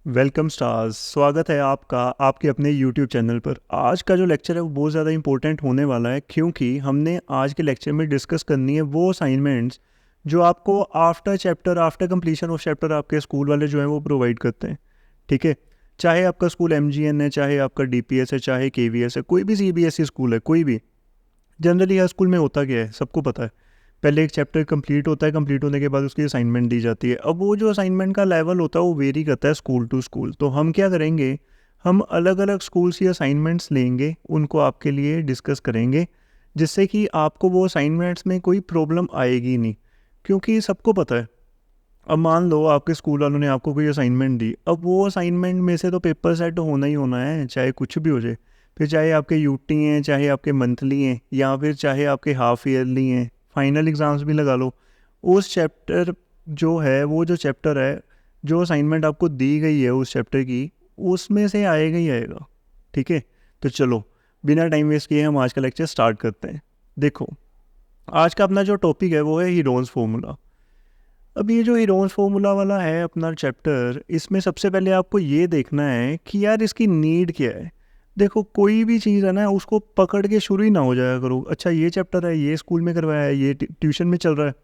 Welcome stars, स्वागत है आपका आपके अपने यूट्यूब चैनल पर। आज का जो लेक्चर है वो बहुत ज़्यादा इंपॉर्टेंट होने वाला है, क्योंकि हमने आज के लेक्चर में डिस्कस करनी है वो असाइनमेंट्स जो आपको आफ्टर कंप्लीशन ऑफ चैप्टर आपके स्कूल वाले जो हैं वो प्रोवाइड करते हैं। ठीक है, चाहे आपका स्कूल एमजीएन है, चाहे आपका डीपीएस है, चाहे केवीएस है, कोई भी सीबीएसई स्कूल है, कोई भी। जनरली हर स्कूल में होता क्या है सबको पता है, पहले एक चैप्टर कंप्लीट होता है, कंप्लीट होने के बाद उसकी असाइनमेंट दी जाती है। अब वो जो असाइनमेंट का लेवल होता है वो वेरी करता है स्कूल टू स्कूल। तो हम क्या करेंगे, हम अलग अलग स्कूल से असाइनमेंट्स लेंगे, उनको आपके लिए डिस्कस करेंगे, जिससे कि आपको वो असाइनमेंट्स में कोई प्रॉब्लम आएगी नहीं। क्योंकि सबको पता है, अब मान लो आपके स्कूल वालों ने आपको कोई असाइनमेंट दी, अब वो असाइनमेंट में से तो पेपर सेट होना ही होना है, चाहे कुछ भी हो जाए। फिर चाहे आपके यूटी हैं, चाहे आपके मंथली हैं, या फिर चाहे आपके हाफ ईयरली हैं, फाइनल एग्ज़ाम्स भी लगा लो, उस चैप्टर जो है, वो जो चैप्टर है, जो असाइनमेंट आपको दी गई है उस चैप्टर की, उसमें से आएगा ही आएगा। ठीक है, तो चलो बिना टाइम वेस्ट किए हम आज का लेक्चर स्टार्ट करते हैं। देखो, आज का अपना जो टॉपिक है वो है हीरोन्स फार्मूला। अब ये जो हीरोन्स फार्मूला वाला है अपना चैप्टर, इसमें सबसे पहले आपको ये देखना है कि यार इसकी नीड क्या है। देखो, कोई भी चीज़ है ना, उसको पकड़ के शुरू ही ना हो जाया करो। अच्छा, ये चैप्टर है, ये स्कूल में करवाया है, ये ट्यूशन में चल रहा है,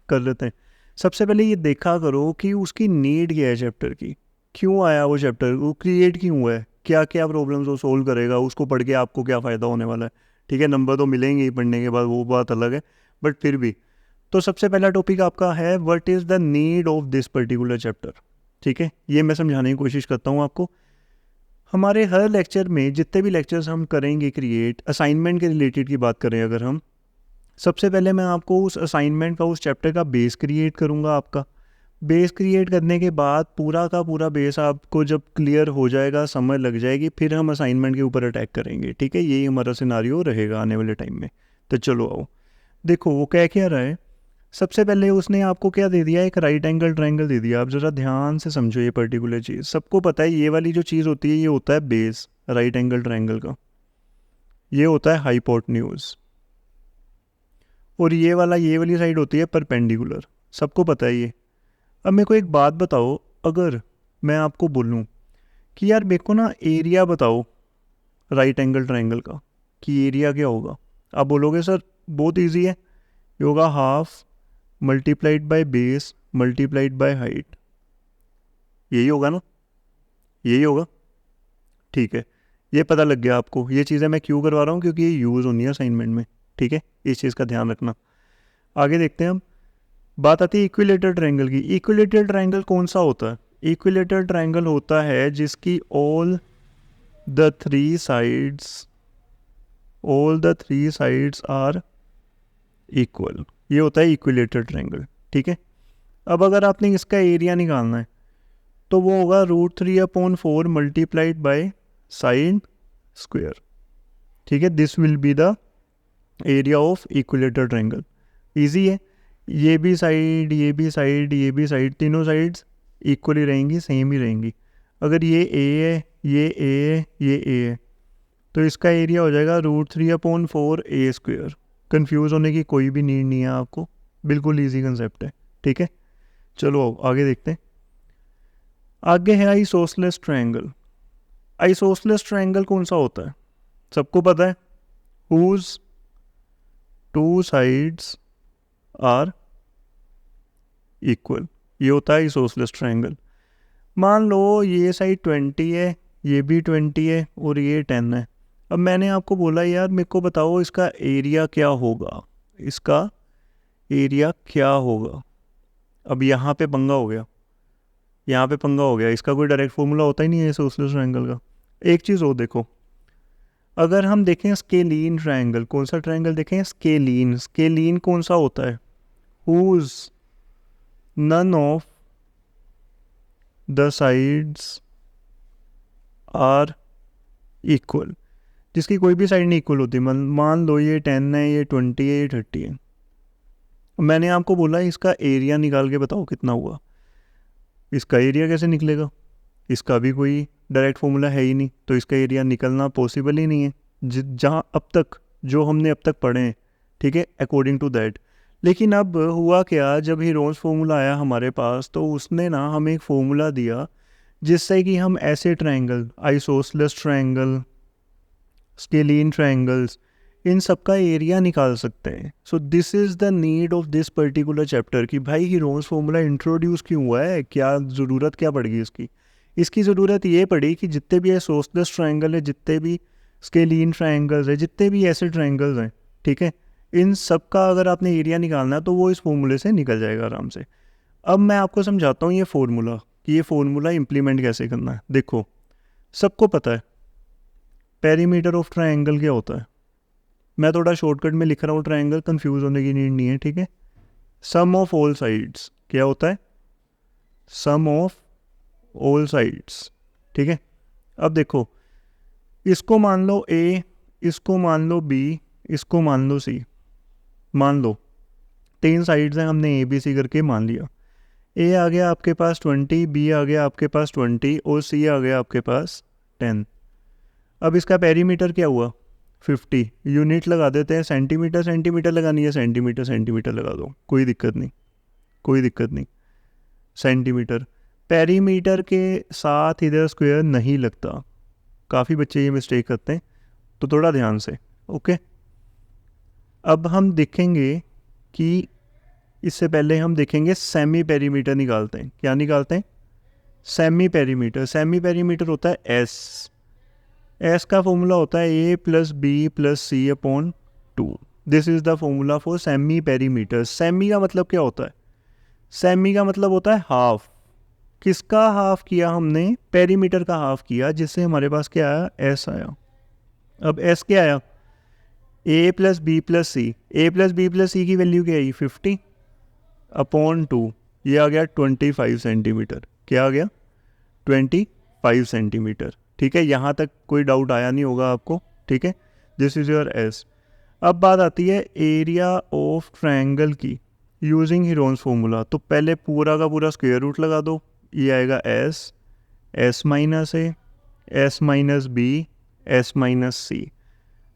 कर लेते हैं। सबसे पहले ये देखा करो कि उसकी नीड क्या है चैप्टर की, क्यों आया वो चैप्टर, वो क्रिएट क्यों हुआ है, क्या क्या प्रॉब्लम्स वो सोल्व करेगा, उसको पढ़ के आपको क्या फ़ायदा होने वाला है। ठीक है, नंबर तो मिलेंगे ही पढ़ने के बाद, वो बात अलग है, बट फिर भी। तो सबसे पहला टॉपिक आपका है what is the need of this particular chapter. ठीक है, ये मैं समझाने की कोशिश करता हूँ आपको। हमारे हर लेक्चर में, जितने भी लेक्चर्स हम करेंगे क्रिएट असाइनमेंट के रिलेटेड की बात करें अगर हम, सबसे पहले मैं आपको उस असाइनमेंट का, उस चैप्टर का बेस क्रिएट करूँगा। आपका बेस क्रिएट करने के बाद पूरा का पूरा बेस आपको जब क्लियर हो जाएगा, समझ लग जाएगी, फिर हम असाइनमेंट के ऊपर अटैक करेंगे। ठीक है, यही हमारा सिनारियो रहेगा आने वाले टाइम में। तो चलो आओ, देखो वो क्या रहा है। सबसे पहले उसने आपको क्या दे दिया, एक राइट एंगल ट्रायंगल दे दिया। आप ज़रा ध्यान से समझो ये पर्टिकुलर चीज़। सबको पता है ये वाली जो चीज़ होती है, ये होता है बेस राइट एंगल ट्रायंगल का, ये होता है हाइपोटेन्यूज। और ये वाली साइड होती है परपेंडिकुलर। सबको पता है ये। अब मेरे को एक बात बताओ, अगर मैं आपको बोलूँ कि यार मेरे को ना एरिया बताओ राइट एंगल ट्रायंगल का, कि एरिया क्या होगा, आप बोलोगे सर बहुत ईजी है, ये होगा half multiplied by base multiplied by height. यही होगा ना, यही होगा। ठीक है, ये पता लग गया आपको। ये चीज़ें मैं क्यों करवा रहा हूँ, क्योंकि ये यूज़ होनी है असाइनमेंट में। ठीक है, इस चीज़ का ध्यान रखना। आगे देखते हैं हम। बात आती है इक्विलेटरल ट्रायंगल की। इक्विलेटरल ट्रायंगल कौन सा होता है? इक्विलेटरल ट्रायंगल होता है जिसकी the three sides all the three sides are equal. ये होता है इक्विलेटरल ट्रायंगल। ठीक है, अब अगर आपने इसका एरिया निकालना है तो वो होगा √3/4 मल्टीप्लाइड बाय साइन स्क्वायर। ठीक है, this will be the area of equilateral triangle. Easy है, ये भी साइड, ये भी साइड, ये भी साइड, तीनों साइड्स इक्वली रहेंगी, सेम ही रहेंगी। अगर ये ए है, ये ए है, ये ए है, तो इसका एरिया हो जाएगा √3/4 A²। कन्फ्यूज़ होने की कोई भी नीड नहीं है आपको, बिल्कुल ईजी कंसेप्ट है। ठीक है, चलो आगे देखते हैं। आगे है आइसोसेलेस ट्रायंगल। आइसोसेलेस ट्रायंगल कौन सा होता है? सबको पता है, whose two sides are equal. ये होता है आइसोसेलेस ट्रायंगल। मान लो ये साइड 20 है, ये भी 20 है, और ये 10 है। अब मैंने आपको बोला यार मेरे को बताओ इसका एरिया क्या होगा, इसका एरिया क्या होगा। अब यहाँ पे पंगा हो गया, यहाँ पे पंगा हो गया। इसका कोई डायरेक्ट फॉर्मूला होता ही नहीं है आइसोसेलेस ट्रायंगल का। एक चीज़ और देखो, अगर हम देखें स्केलीन ट्रायंगल, कौन सा ट्रायंगल देखें, स्केलीन। स्केलीन कौन सा होता है? Whose none of the sides are equal. जिसकी कोई भी साइड नहीं इक्वल होती। मान लो ये 10 है, ये 20 है, ये 30 है। मैंने आपको बोला इसका एरिया निकाल के बताओ कितना हुआ। इसका एरिया कैसे निकलेगा? इसका भी कोई डायरेक्ट फॉर्मूला है ही नहीं, तो इसका एरिया निकलना पॉसिबल ही नहीं है जहाँ अब तक जो हमने अब तक पढ़े हैं। ठीक है, अकॉर्डिंग टू दैट। लेकिन अब हुआ क्या, जब हीरोन्स फार्मूला आया हमारे पास, तो उसने ना हमें एक फार्मूला दिया जिससे कि हम ऐसे triangle, isosceles triangle, scalene triangles, इन सब का एरिया निकाल सकते हैं। So this is the need of this particular chapter कि भाई हीरोन्स फॉर्मूला इंट्रोड्यूस क्यों हुआ है, क्या ज़रूरत क्या पड़ गई इसकी। इसकी ज़रूरत ये पड़ी कि जितने भी आइसोसेलेस ट्रायंगल है, जितने भी स्केलीन ट्रायंगल्स है, जितने भी ऐसे ट्रायंगल्स हैं, ठीक है, इन सब का अगर आपने एरिया निकालना है तो वो इस फॉर्मूले से निकल जाएगा आराम से। अब मैं आपको समझाता हूँ ये फार्मूला, कि ये फार्मूला इम्प्लीमेंट कैसे करना है। देखो, सबको पता है पेरीमीटर ऑफ ट्रायंगल क्या होता है। मैं थोड़ा शॉर्टकट में लिख रहा हूँ, ट्रायंगल, कंफ्यूज होने की नीड नहीं है, ठीक है। सम ऑफ ऑल साइड्स क्या होता है, सम ऑफ ऑल साइड्स, ठीक है। अब देखो, इसको मान लो ए, इसको मान लो बी, इसको मान लो सी। मान लो 3 साइड्स हैं, हमने ए बी सी करके मान लिया। ए आ गया आपके पास 20, बी आ गया आपके पास 20 और सी आ गया आपके पास 10। अब इसका पेरीमीटर क्या हुआ, 50। यूनिट लगा देते हैं, सेंटीमीटर सेंटीमीटर लगानी है, सेंटीमीटर सेंटीमीटर लगा दो, कोई दिक्कत नहीं, कोई दिक्कत नहीं। सेंटीमीटर, पेरीमीटर के साथ इधर स्क्वायर नहीं लगता, काफ़ी बच्चे ये मिस्टेक करते हैं, तो थोड़ा ध्यान से, ओके। अब हम देखेंगे कि इससे पहले हम देखेंगे सेमी पेरीमीटर निकालते हैं। क्या निकालते हैं, सेमी पेरीमीटर। सेमी पेरीमीटर होता है एस, एस का फॉर्मूला होता है A plus B plus C upon 2। This is the formula for semi perimeter. Semi का मतलब क्या होता है, सेमी का मतलब होता है हाफ। किसका हाफ किया हमने, पेरीमीटर का हाफ किया, जिससे हमारे पास क्या आया, एस आया। अब एस क्या आया, ए प्लस बी प्लस सी। ए प्लस बी प्लस सी की वैल्यू क्या आई, 50 अपॉन 2, ये आ गया 25 सेंटीमीटर। क्या आ गया, 25 सेंटीमीटर, ठीक है। यहाँ तक कोई डाउट आया नहीं होगा आपको, ठीक है। This is your S. अब बात आती है एरिया ऑफ ट्रायंगल की यूजिंग हीरोन्स फॉर्मूला। तो पहले पूरा का पूरा स्क्वायर रूट लगा दो, ये आएगा S, S minus A, S minus B, S minus C.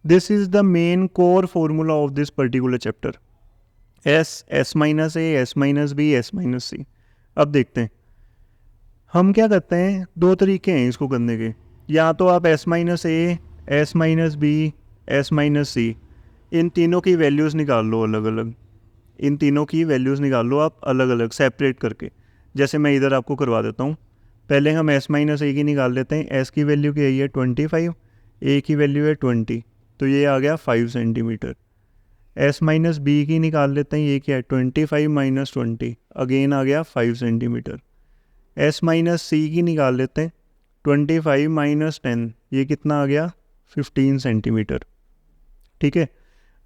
This is the main core formula of this particular chapter. S, S minus A, S minus B, S minus C. अब देखते हैं हम क्या करते हैं, 2 तरीके हैं इसको करने के। या तो आप S minus A, S minus B, S minus C, इन तीनों की वैल्यूज़ निकाल लो अलग अलग। इन तीनों की वैल्यूज़ निकाल लो आप अलग अलग, सेपरेट करके। जैसे मैं इधर आपको करवा देता हूँ। पहले हम एस माइनस ए की निकाल लेते हैं। एस की वैल्यू क्या है 25, ए की वैल्यू है 20, तो ये आ गया 5 सेंटीमीटर। एस माइनस बी की निकाल लेते हैं, ये क्या है 25 माइनस 20, अगेन आ गया 5 सेंटीमीटर। एस माइनस सी की निकाल लेते हैं, 25 माइनस 10, ये कितना आ गया 15 सेंटीमीटर, ठीक है।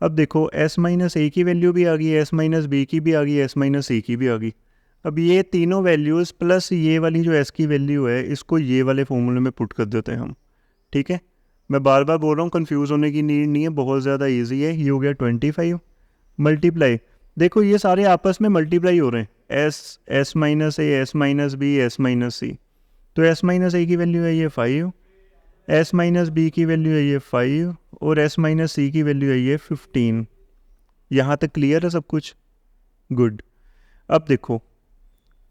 अब देखो एस माइनस ए की वैल्यू भी आ गई, एस माइनस बी की भी आ गई, एस माइनस सी की भी आ गई। अब ये तीनों वैल्यूज़ प्लस ये वाली जो एस की वैल्यू है, इसको ये वाले फॉर्मूले में पुट कर देते हैं हम, ठीक है। मैं बार बार बोल रहा हूँ, कंफ्यूज होने की नीड नहीं है, बहुत ज़्यादा इजी है। ये हो गया 25 मल्टीप्लाई, देखो ये सारे आपस में मल्टीप्लाई हो रहे हैं, S, S minus A, S minus B, S minus C. तो एस माइनस ए की वैल्यू है ये 5, एस माइनस बी की वैल्यू है ये 5 और एस माइनस सी की वैल्यू है ये 15। यहाँ तक क्लियर है सब कुछ, गुड। अब देखो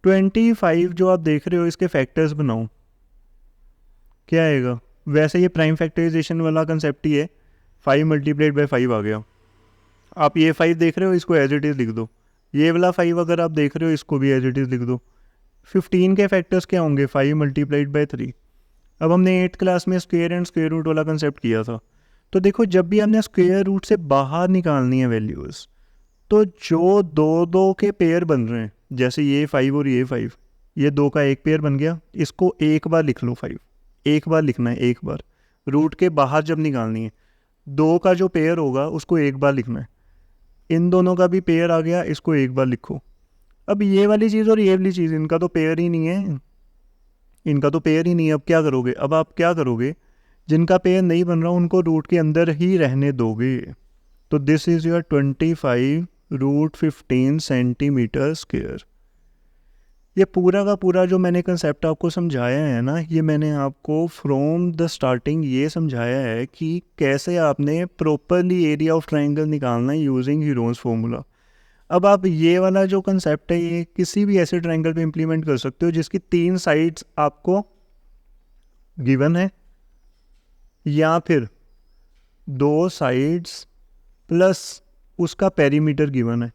25 जो आप देख रहे हो, इसके फैक्टर्स बनाओ, क्या आएगा। वैसे ये प्राइम फैक्टराइजेशन वाला कंसेप्ट ही है, 5 मल्टीप्लाइड बाई 5 आ गया। आप ये 5 देख रहे हो, इसको एज इट इज़ लिख दो। ये वाला 5 अगर आप देख रहे हो, इसको भी एज इट इज़ लिख दो। 15 के फैक्टर्स क्या होंगे, 5 मल्टीप्लाइड बाई 3। अब हमने 8th क्लास में स्क्वायर एंड स्क्वायर रूट वाला कंसेप्ट किया था। तो देखो जब भी हमने स्क्वायर रूट से बाहर निकालनी है वैल्यूज़, तो जो दो दो के पेयर बन रहे हैं, जैसे ये 5 और ये 5, ये 2 का एक पेयर बन गया, इसको एक बार लिख लो 5, एक बार लिखना है, एक बार। रूट के बाहर जब निकालनी है, 2 का जो पेयर होगा उसको एक बार लिखना है। इन दोनों का भी पेयर आ गया, इसको एक बार लिखो। अब ये वाली चीज़ और ये वाली चीज़, इनका तो पेयर ही नहीं है, इनका तो पेयर ही नहीं है। अब क्या करोगे, अब आप क्या करोगे, जिनका पेयर नहीं बन रहा उनको रूट के अंदर ही रहने दोगे। तो this is your 25 root 15 centimetre square. ये पूरा का पूरा जो मैंने कंसेप्ट आपको समझाया है ना, ये मैंने आपको फ्रॉम द स्टार्टिंग ये समझाया है कि कैसे आपने प्रॉपरली एरिया ऑफ ट्रायंगल निकालना है यूजिंग हीरोन्स फॉर्मूला। अब आप ये वाला जो कंसेप्ट है, ये किसी भी ऐसे ट्रायंगल पे इम्प्लीमेंट कर सकते हो जिसकी 3 साइड्स आपको गिवन है, या फिर 2 साइड्स प्लस उसका पेरीमीटर गिवन है।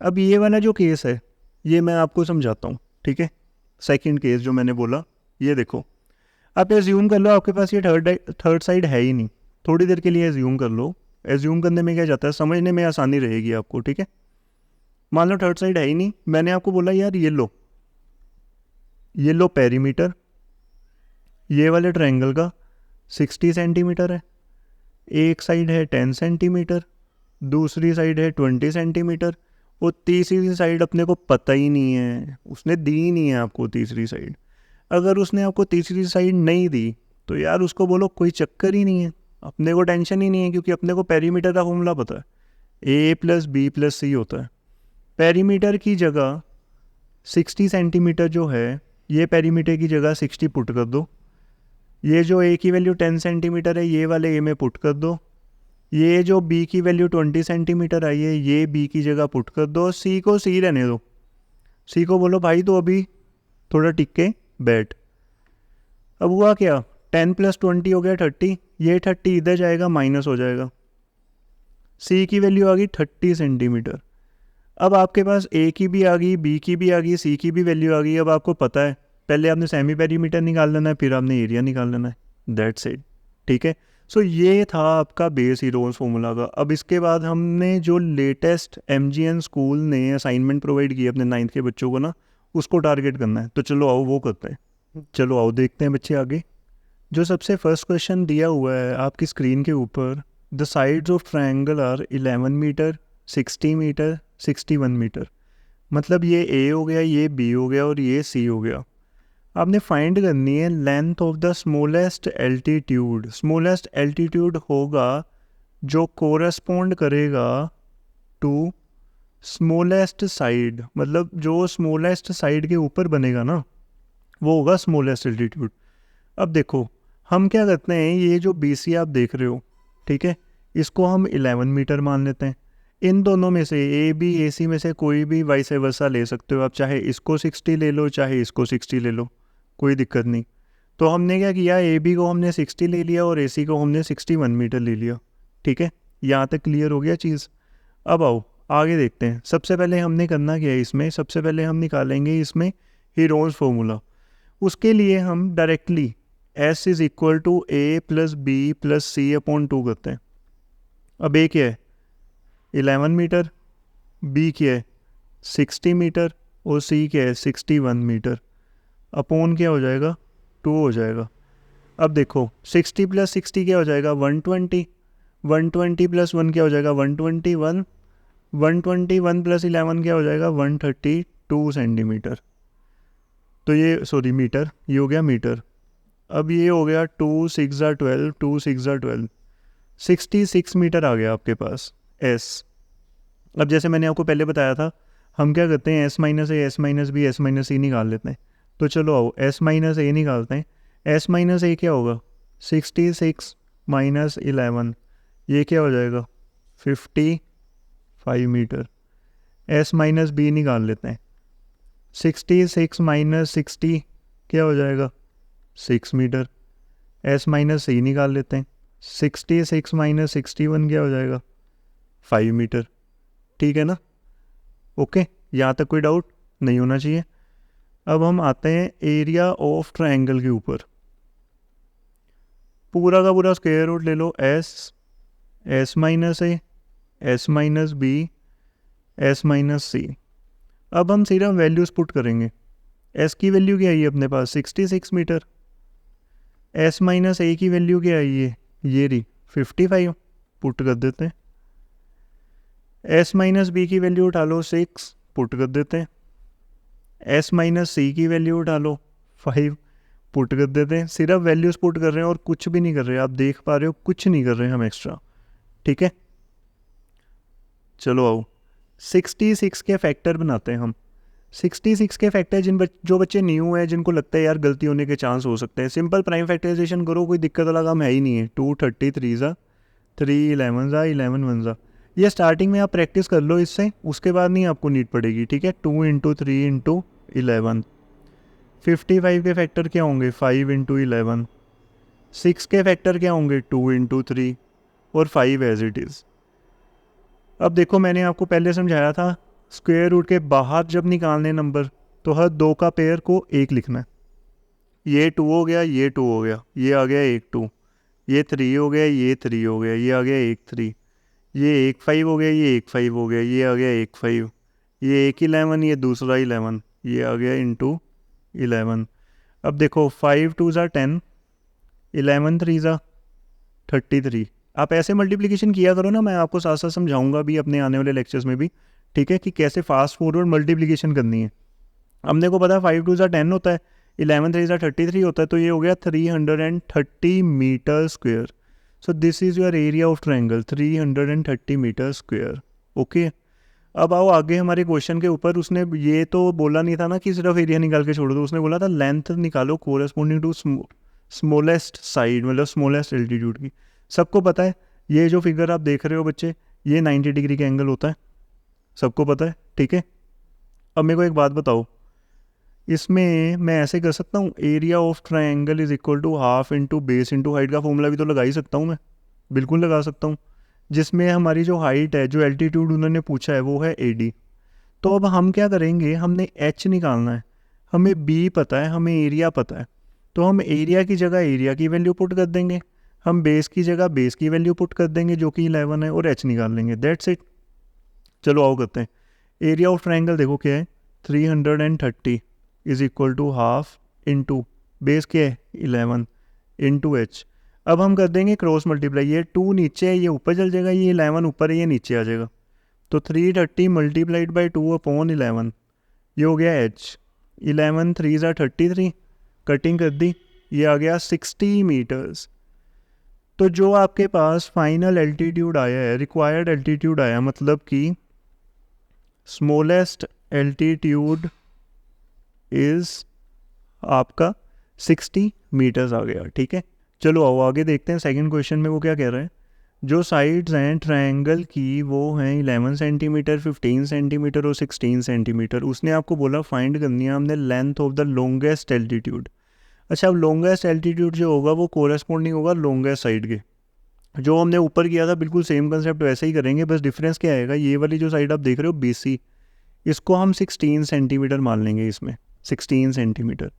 अब ये वाला जो केस है ये मैं आपको समझाता हूँ, ठीक है। सेकंड केस जो मैंने बोला, ये देखो, आप एज्यूम कर लो आपके पास ये थर्ड साइड है ही नहीं। थोड़ी देर के लिए एज्यूम कर लो। एज्यूम करने में क्या जाता है, समझने में आसानी रहेगी आपको, ठीक है। मान लो थर्ड साइड है ही नहीं, मैंने आपको बोला यार ये लो पेरीमीटर, ये वाले ट्रायंगल का 60 सेंटीमीटर है, एक साइड है 10 सेंटीमीटर, दूसरी साइड है 20 सेंटीमीटर, और तीसरी साइड अपने को पता ही नहीं है, उसने दी ही नहीं है आपको तीसरी साइड। अगर उसने आपको तीसरी साइड नहीं दी तो यार उसको बोलो कोई चक्कर ही नहीं है, अपने को टेंशन ही नहीं है, क्योंकि अपने को पेरीमीटर का फॉर्मूला पता है, A+B+C होता है। पेरीमीटर की जगह 60 सेंटीमीटर जो है, ये पेरीमीटर की जगह 60 पुट कर दो, ये जो A की वैल्यू 10 सेंटीमीटर है ये वाले A में पुट कर दो, ये जो B की वैल्यू 20 सेंटीमीटर आई है ये B की जगह पुट कर दो, C को C रहने दो, C को बोलो भाई तो अभी थोड़ा टिक के बैठ। अब हुआ क्या, 10 + 20 हो गया 30, ये 30 इधर जाएगा माइनस हो जाएगा, C की वैल्यू आ गई 30 सेंटीमीटर। अब आपके पास A की भी आ गई, B की भी आ गई, C की भी वैल्यू आ गई। अब आपको पता है पहले आपने सेमी पेरीमीटर निकाल लेना है, फिर आपने एरिया निकाल लेना है, दैट्स इट, ठीक है। सो ये था आपका बेस हीरोज फॉर्मूला का। अब इसके बाद हमने जो लेटेस्ट MGN स्कूल ने असाइनमेंट प्रोवाइड किए अपने 9th के बच्चों को ना, उसको टारगेट करना है। तो चलो आओ वो करते हैं, चलो आओ देखते हैं बच्चे आगे। जो सबसे फर्स्ट क्वेश्चन दिया हुआ है आपकी स्क्रीन के ऊपर, the sides of triangle are 11 metre, 60 metre, 61 metre. मतलब ये A हो गया, ये B हो गया और ये C हो गया। आपने फाइंड करनी है length of the smallest altitude. Smallest altitude होगा जो कोरेस्पोंड करेगा टू स्मॉलेस्ट साइड, मतलब जो स्मॉलेस्ट साइड के ऊपर बनेगा ना वो होगा स्मॉलेस्ट एल्टीट्यूड। अब देखो हम क्या करते हैं, ये जो BC आप देख रहे हो, ठीक है, इसको हम 11 मीटर मान लेते हैं। इन दोनों में से AB AC में से कोई भी वाइस वर्सा ले सकते हो आप, चाहे इसको 60 ले लो चाहे इसको 60 ले लो, कोई दिक्कत नहीं। तो हमने क्या किया, AB को हमने 60 ले लिया और AC को हमने 61 मीटर ले लिया, ठीक है। यहाँ तक क्लियर हो गया चीज़। अब आओ आगे देखते हैं। सबसे पहले हमने करना क्या है इसमें, सबसे पहले हम निकालेंगे इसमें हीरोज फॉर्मूला। उसके लिए हम directly S = A + B + C/2 करते हैं। अब A क्या है 11 मीटर, B क्या है 60 मीटर और C क्या है 61 मीटर, अपॉन क्या हो जाएगा 2 हो जाएगा। अब देखो 60 + 60 क्या हो जाएगा 120, 120 + 1 क्या हो जाएगा 121, 121 + 11 क्या हो जाएगा 132 सेंटीमीटर। तो ये सॉरी मीटर, ये हो गया मीटर। अब ये हो गया 2 6 12, 2 6 12, 66 मीटर आ गया आपके पास S। अब जैसे मैंने आपको पहले बताया था, हम क्या करते हैं S - A, S - B, S - C निकाल लेते हैं। तो चलो आओ S - A निकालते हैं। S - A क्या होगा 66 - 11, ये क्या हो जाएगा 55 मीटर। S - B निकाल लेते हैं। 66 - 60 क्या हो जाएगा 6 मीटर। S - C निकाल लेते हैं। 66 - 61 क्या हो जाएगा 5 मीटर, ठीक है ना। ओके, यहाँ तक कोई डाउट नहीं होना चाहिए। अब हम आते हैं एरिया ऑफ ट्रायंगल के ऊपर। पूरा का पूरा स्क्वायर रूट ले लो, S - A, S - B, S - C। अब हम सिर्फ वैल्यूज़ पुट करेंगे। S की वैल्यू क्या आई है अपने पास 66 मीटर, S - A की वैल्यू क्या आई है ये रही 55, पुट कर देते हैं। S - B की वैल्यू उठा लो 6, पुट कर देते हैं। S - C की वैल्यू उठा लो 5, पुट कर देते हैं। सिर्फ वैल्यूज़ पुट कर रहे हैं और कुछ भी नहीं कर रहे, आप देख पा रहे हो कुछ नहीं कर रहे हैं हम एक्स्ट्रा, ठीक है। चलो आओ 66 के फैक्टर बनाते हैं हम। 66 के फैक्टर जो बच्चे न्यू है, जिनको लगता है यार गलती होने के चांस हो सकते हैं, सिंपल प्राइम फैक्टराइजेशन करो, कोई दिक्कत वाला काम है ही नहीं है। 2 33 3 11 11 1 ये स्टार्टिंग में आप प्रैक्टिस कर लो इससे, उसके बाद नहीं आपको नीड पड़ेगी, ठीक है। 2 × 3 × 11, 55 के फैक्टर क्या होंगे 5 × 11, 6 के फैक्टर क्या होंगे, 2 इंटू 3 और 5 एज इट इज़। अब देखो मैंने आपको पहले समझाया था स्क्वायर रूट के बाहर जब निकालने नंबर तो हर 2 का पेयर को 1 लिखना है। ये 2 हो गया, ये 2 हो गया, ये आ गया 1 2, ये 3 हो गया, ये 3 हो गया, ये आ गया 1 3, ये 1 5 हो गया, ये 1 5 हो गया, ये आ गया 1 5, ये एक 11, ये दूसरा 11, ये आ गया इंटू 11। अब देखो 5 2 ज़ा 10, 11 3 ज़ा 33। आप ऐसे मल्टीप्लिकेशन किया करो ना, मैं आपको साथ साथ समझाऊंगा भी अपने आने वाले लेक्चर्स में भी, ठीक है, कि कैसे फास्ट फॉरवर्ड मल्टीप्लिकेशन करनी है। हमने को पता है 5 2 ज़ा 10 होता है, 11 3 ज़ा 33 होता है, तो ये हो गया 330 metre square. So this is your area of triangle, 330 metre square. Okay, अब आओ आगे हमारे क्वेश्चन के ऊपर। उसने ये तो बोला नहीं था ना कि सिर्फ एरिया निकाल के छोड़ दो, उसने बोला था लेंथ निकालो कोरेस्पोंडिंग टू स्मॉलेस्ट साइड, मतलब स्मॉलेस्ट एल्टीट्यूड की। सबको पता है ये जो फिगर आप देख रहे हो बच्चे, ये 90 डिग्री का एंगल होता है, सबको पता है, ठीक है। अब मेरे को एक बात बताओ, इसमें मैं ऐसे कर सकता हूँ, area of triangle is equal to half into base into height का फॉर्मूला भी तो लगा ही सकता हूँ मैं, बिल्कुल लगा सकता हूँ, जिसमें हमारी जो हाइट है, जो एल्टीट्यूड उन्होंने पूछा है वो है AD। तो अब हम क्या करेंगे, हमने H निकालना है, हमें B पता है, हमें एरिया पता है, तो हम एरिया की जगह एरिया की वैल्यू पुट कर देंगे, हम बेस की जगह बेस की वैल्यू पुट कर देंगे जो कि 11 है, और H निकाल लेंगे, दैट्स इट। चलो आओ करते हैं। एरिया ऑफ ट्रायंगल देखो क्या है, 330 is equal to half into base क्या है 11 इंटू H। अब हम कर देंगे क्रॉस मल्टीप्लाई, ये 2 नीचे है, ये ऊपर चल जाएगा, ये 11 ऊपर है, ये नीचे आ जाएगा, तो 330 मल्टीप्लाइड बाई 2 अपॉन 11, ये हो गया H। 11 3 ज़ा 33, कटिंग कर दी, ये आ गया 60 मीटर्स। तो जो आपके पास फाइनल एल्टीट्यूड आया है, रिक्वायर्ड एल्टीट्यूड आया, मतलब कि स्मॉलेस्ट एल्टीट्यूड इज़ आपका 60 मीटर्स आ गया, ठीक है। चलो आओ आगे देखते हैं सेकंड क्वेश्चन में वो क्या कह रहा है। जो साइड्स हैं ट्रायंगल की वो हैं 11 सेंटीमीटर, 15 सेंटीमीटर और 16 सेंटीमीटर। उसने आपको बोला फाइंड करनी है हमने length of the longest altitude. अच्छा, अब लॉन्गेस्ट एल्टीट्यूड जो होगा वो कोरेस्पोंडिंग होगा लॉन्गेस्ट साइड के। जो हमने ऊपर किया था बिल्कुल सेम कंसेप्ट वैसे ही करेंगे, बस डिफरेंस क्या आएगा, ये वाली जो साइड आप देख रहे हो BC, इसको हम 16 सेंटीमीटर मान लेंगे, इसमें 16 सेंटीमीटर,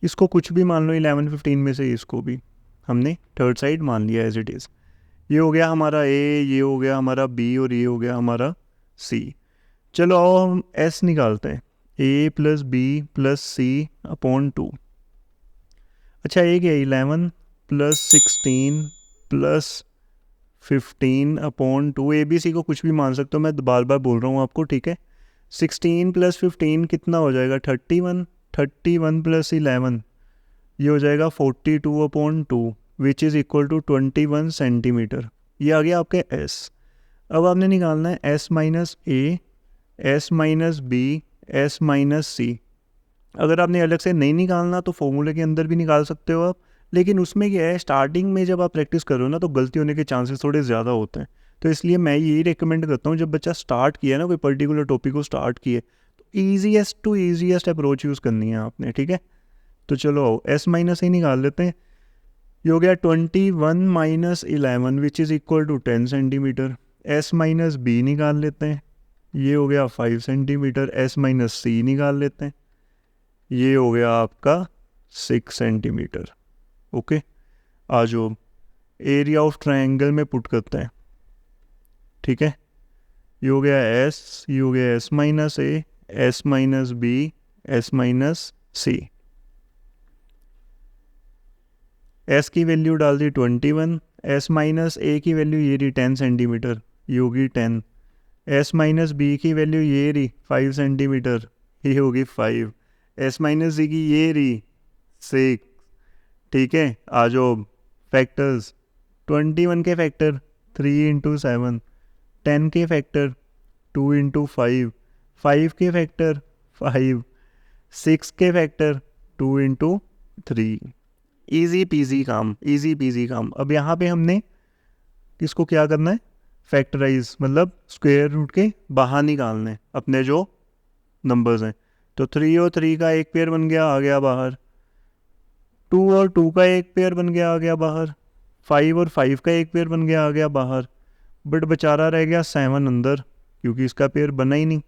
इसको कुछ भी मान लो 11 15 में से, इसको भी हमने थर्ड साइड मान लिया एज इट इज़। ये हो गया हमारा A, ये हो गया हमारा B और ये हो गया हमारा C। चलो आओ हम S निकालते हैं, A plus B plus C upon 2। अच्छा, एक है 11 प्लस 16 प्लस 15 अपॉन 2, ABC को कुछ भी मान सकते हो, मैं बार बार बोल रहा हूँ आपको, ठीक है। 16 प्लस 15 कितना हो जाएगा, 31, 31 प्लस 11 ये हो जाएगा 42 upon 2 which is equal to 21 centimetre. ये आ गया आपके S। अब आपने निकालना है S minus A, S minus B, S minus C। अगर आपने अलग से नहीं निकालना तो फॉर्मूले के अंदर भी निकाल सकते हो आप, लेकिन उसमें क्या है, स्टार्टिंग में जब आप प्रैक्टिस करो ना तो गलती होने के चांसेस थोड़े ज़्यादा होते हैं। तो इसलिए मैं यही रिकमेंड करता हूँ, जब बच्चा स्टार्ट किया ना कोई पर्टिकुलर टॉपिक को स्टार्ट किए, तो easiest to easiest approach use करनी है आपने, ठीक है। तो चलो S माइनस ही निकाल लेते हैं। ये हो गया 21 minus 11 which is equal to 10 centimetre. S minus B निकाल लेते हैं, ये हो गया 5 सेंटीमीटर। S माइनस C निकाल लेते हैं, ये हो गया आपका 6 सेंटीमीटर। ओके, आ जाओ एरिया ऑफ ट्रायंगल में पुट करते हैं, ठीक है। ये हो गया S, ये हो गया S minus A, S minus B, S minus C। S की वैल्यू डाल दी 21, S माइनस A की वैल्यू ये रही 10 सेंटीमीटर, ये होगी 10। S माइनस B की वैल्यू ये रही 5 सेंटीमीटर, ये होगी 5। S माइनस C की ये रही 6, ठीक है। आ जाओ फैक्टर्स, 21 के फैक्टर 3 इंटू 7, 10 के फैक्टर 2 इंटू 5, 5 के फैक्टर 5, 6 के फैक्टर 2 इंटू 3। ईजी पीजी काम, ईजी पीजी काम। अब यहाँ पे हमने इसको क्या करना है, फैक्टराइज, मतलब स्क्वायर रूट के बाहर निकालने अपने जो नंबर्स हैं। तो 3 और 3 का एक पेयर बन गया, आ गया बाहर। 2 और 2 का एक पेयर बन गया आ गया बाहर, 5 और 5 का एक पेयर बन गया आ गया बाहर, बट बेचारा रह गया 7 अंदर क्योंकि इसका पेयर बना ही नहीं।